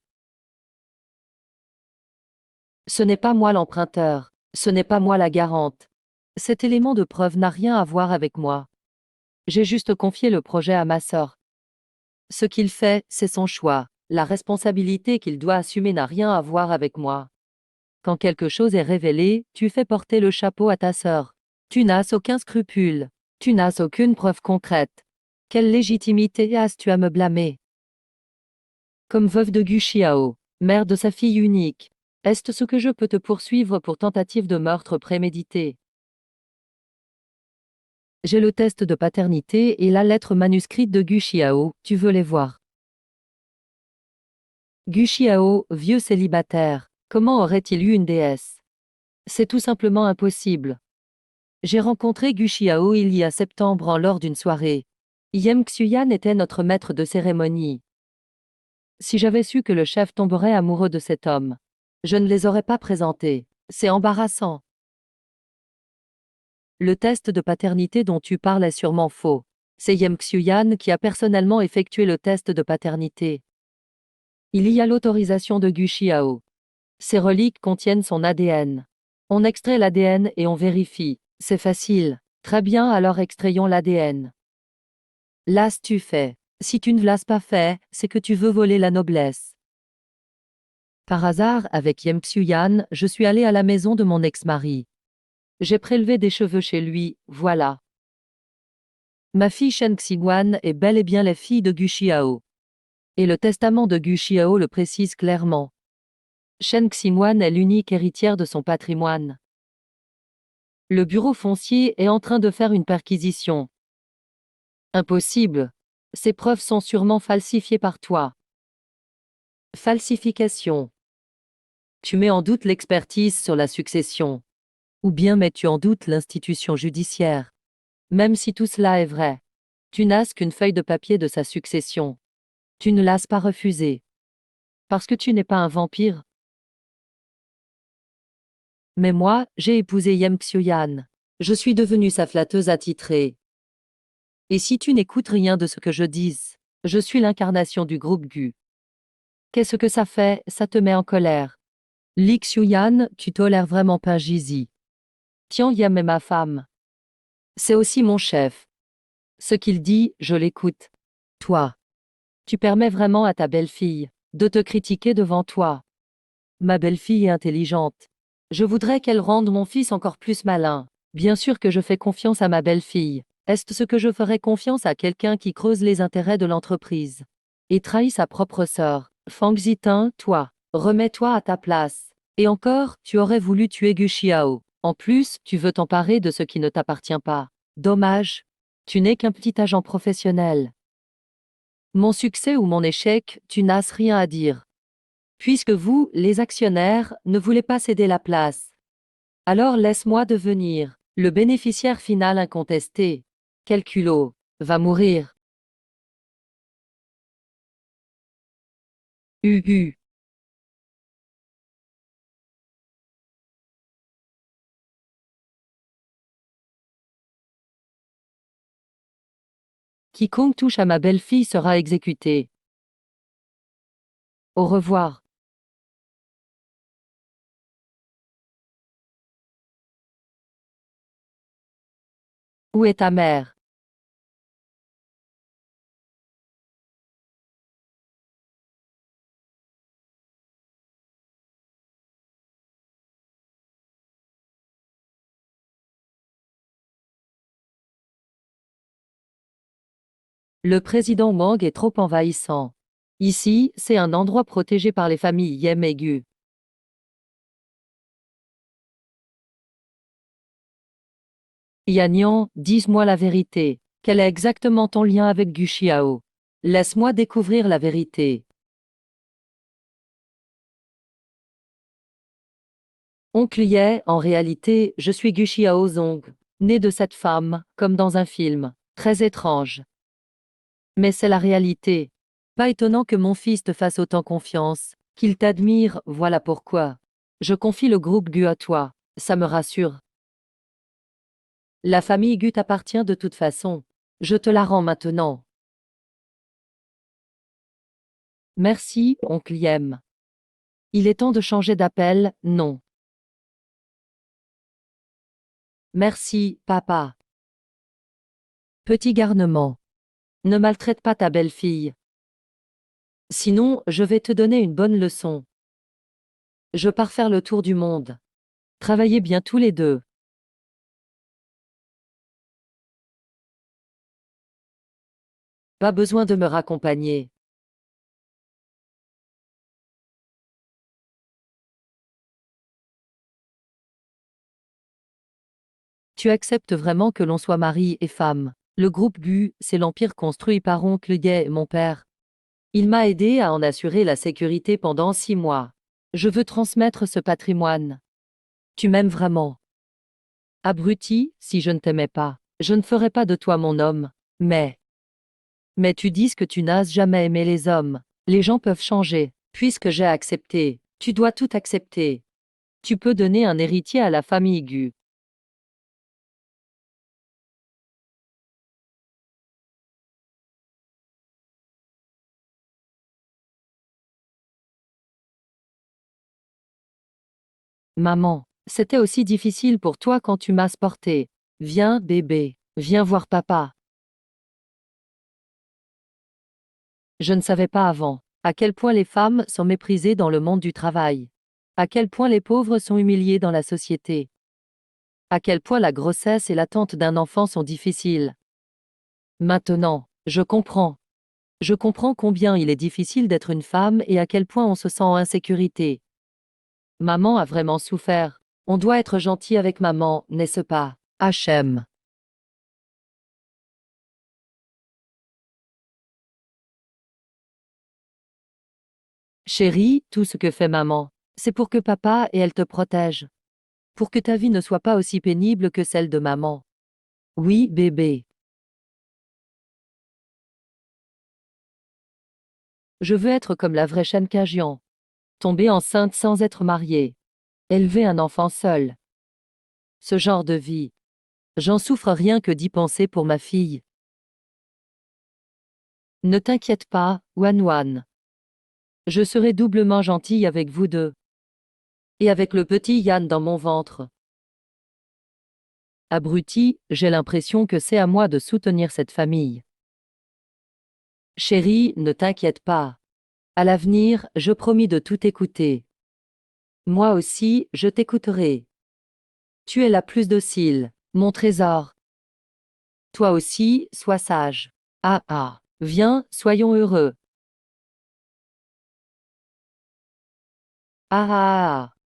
S1: Ce n'est pas moi l'emprunteur, ce n'est pas moi la garante. Cet élément de preuve n'a rien à voir avec moi. J'ai juste confié le projet à ma sœur. Ce qu'il fait, c'est son choix. La responsabilité qu'il doit assumer n'a rien à voir avec moi. Quand quelque chose est révélé, tu fais porter le chapeau à ta sœur. Tu n'as aucun scrupule. Tu n'as aucune preuve concrète. Quelle légitimité as-tu à me blâmer? Comme veuve de Gu Xiao, mère de sa fille unique, est-ce ce que je peux te poursuivre pour tentative de meurtre prémédité? J'ai le test de paternité et la lettre manuscrite de Gu Xiao, tu veux les voir? Gu Xiao, vieux célibataire, comment aurait-il eu une déesse? C'est tout simplement impossible. J'ai rencontré Gu Xiao il y a septembre lors d'une soirée. Yem Xuyan était notre maître de cérémonie. Si j'avais su que le chef tomberait amoureux de cet homme, je ne les aurais pas présentés. C'est embarrassant. Le test de paternité dont tu parles est sûrement faux. C'est Yem Xuyan qui a personnellement effectué le test de paternité. Il y a l'autorisation de Gu Xiao. Ces reliques contiennent son ADN. On extrait l'ADN et on vérifie. C'est facile. Très bien, alors extrayons l'ADN. L'as-tu fait? Si tu ne l'as pas fait, c'est que tu veux voler la noblesse. Par hasard, avec Yem Xuyan, je suis allé à la maison de mon ex-mari. J'ai prélevé des cheveux chez lui, voilà. Ma fille Shen Xiguan est bel et bien la fille de Gu Xiao. Et le testament de Gu Xiao le précise clairement. Shen Xiguan est l'unique héritière de son patrimoine. Le bureau foncier est en train de faire une perquisition. Impossible. Ces preuves sont sûrement falsifiées par toi. Falsification. Tu mets en doute l'expertise sur la succession. Ou bien mets-tu en doute l'institution judiciaire. Même si tout cela est vrai. Tu n'as qu'une feuille de papier de sa succession. Tu ne l'as pas refusée. Parce que tu n'es pas un vampire. Mais moi, j'ai épousé Yem Xuyan. Je suis devenue sa flatteuse attitrée. Et si tu n'écoutes rien de ce que je dis, je suis l'incarnation du groupe Gu. Qu'est-ce que ça fait? Ça te met en colère. Li Xiuyan, tu tolères vraiment pas Jizi. Tian Yem est ma femme. C'est aussi mon chef. Ce qu'il dit, je l'écoute. Toi. Tu permets vraiment à ta belle-fille de te critiquer devant toi. Ma belle-fille est intelligente. Je voudrais qu'elle rende mon fils encore plus malin. Bien sûr que je fais confiance à ma belle-fille. Est-ce ce que je ferais confiance à quelqu'un qui creuse les intérêts de l'entreprise et trahit sa propre sœur? Fang Zitin, toi, remets-toi à ta place. Et encore, tu aurais voulu tuer Gu Xiao. En plus, tu veux t'emparer de ce qui ne t'appartient pas. Dommage. Tu n'es qu'un petit agent professionnel. Mon succès ou mon échec, tu n'as rien à dire. Puisque vous, les actionnaires, ne voulez pas céder la place. Alors laisse-moi devenir le bénéficiaire final incontesté. Quel culot, va mourir. Uhu. Quiconque touche à ma belle-fille sera exécuté. Au revoir. Où est ta mère? Le président Wang est trop envahissant. Ici, c'est un endroit protégé par les familles Yem et Gu. Yannian, dis-moi la vérité. Quel est exactement ton lien avec Gu Xiao? Laisse-moi découvrir la vérité. Oncle Ye, en réalité, je suis Gu Xiaozong, né de cette femme, comme dans un film. Très étrange. Mais c'est la réalité. Pas étonnant que mon fils te fasse autant confiance, qu'il t'admire, voilà pourquoi. Je confie le groupe Gu à toi, ça me rassure. La famille Gu t'appartient de toute façon. Je te la rends maintenant. Merci, oncle Yem. Il est temps de changer d'appel, non. Merci, papa. Petit garnement. Ne maltraite pas ta belle-fille. Sinon, je vais te donner une bonne leçon. Je pars faire le tour du monde. Travaillez bien tous les deux. Pas besoin de me raccompagner. Tu acceptes vraiment que l'on soit mari et femme. Le groupe Gu, c'est l'empire construit par oncle Ye, mon père. Il m'a aidé à en assurer la sécurité pendant 6 mois. Je veux transmettre ce patrimoine. Tu m'aimes vraiment. Abruti, si je ne t'aimais pas, je ne ferais pas de toi mon homme. Mais tu dis que tu n'as jamais aimé les hommes. Les gens peuvent changer. Puisque j'ai accepté, tu dois tout accepter. Tu peux donner un héritier à la famille Gu. Maman, c'était aussi difficile pour toi quand tu m'as porté. Viens, bébé, viens voir papa. Je ne savais pas avant à quel point les femmes sont méprisées dans le monde du travail. À quel point les pauvres sont humiliés dans la société. À quel point la grossesse et l'attente d'un enfant sont difficiles. Maintenant, je comprends. Je comprends combien il est difficile d'être une femme et à quel point on se sent en insécurité. Maman a vraiment souffert. On doit être gentil avec maman, n'est-ce pas, Hachem? Chérie, tout ce que fait maman, c'est pour que papa et elle te protègent. Pour que ta vie ne soit pas aussi pénible que celle de maman. Oui, bébé. Je veux être comme la vraie Shen Kajian. Tomber enceinte sans être mariée. Élever un enfant seul. Ce genre de vie. J'en souffre rien que d'y penser pour ma fille. Ne t'inquiète pas, Wan Wan. Je serai doublement gentille avec vous deux. Et avec le petit Yann dans mon ventre. Abruti, j'ai l'impression que c'est à moi de soutenir cette famille. Chérie, ne t'inquiète pas. À l'avenir, je promis de tout écouter. Moi aussi, je t'écouterai. Tu es la plus docile, mon trésor. Toi aussi, sois sage. Ah ah. Viens, soyons heureux. Ah ah ah.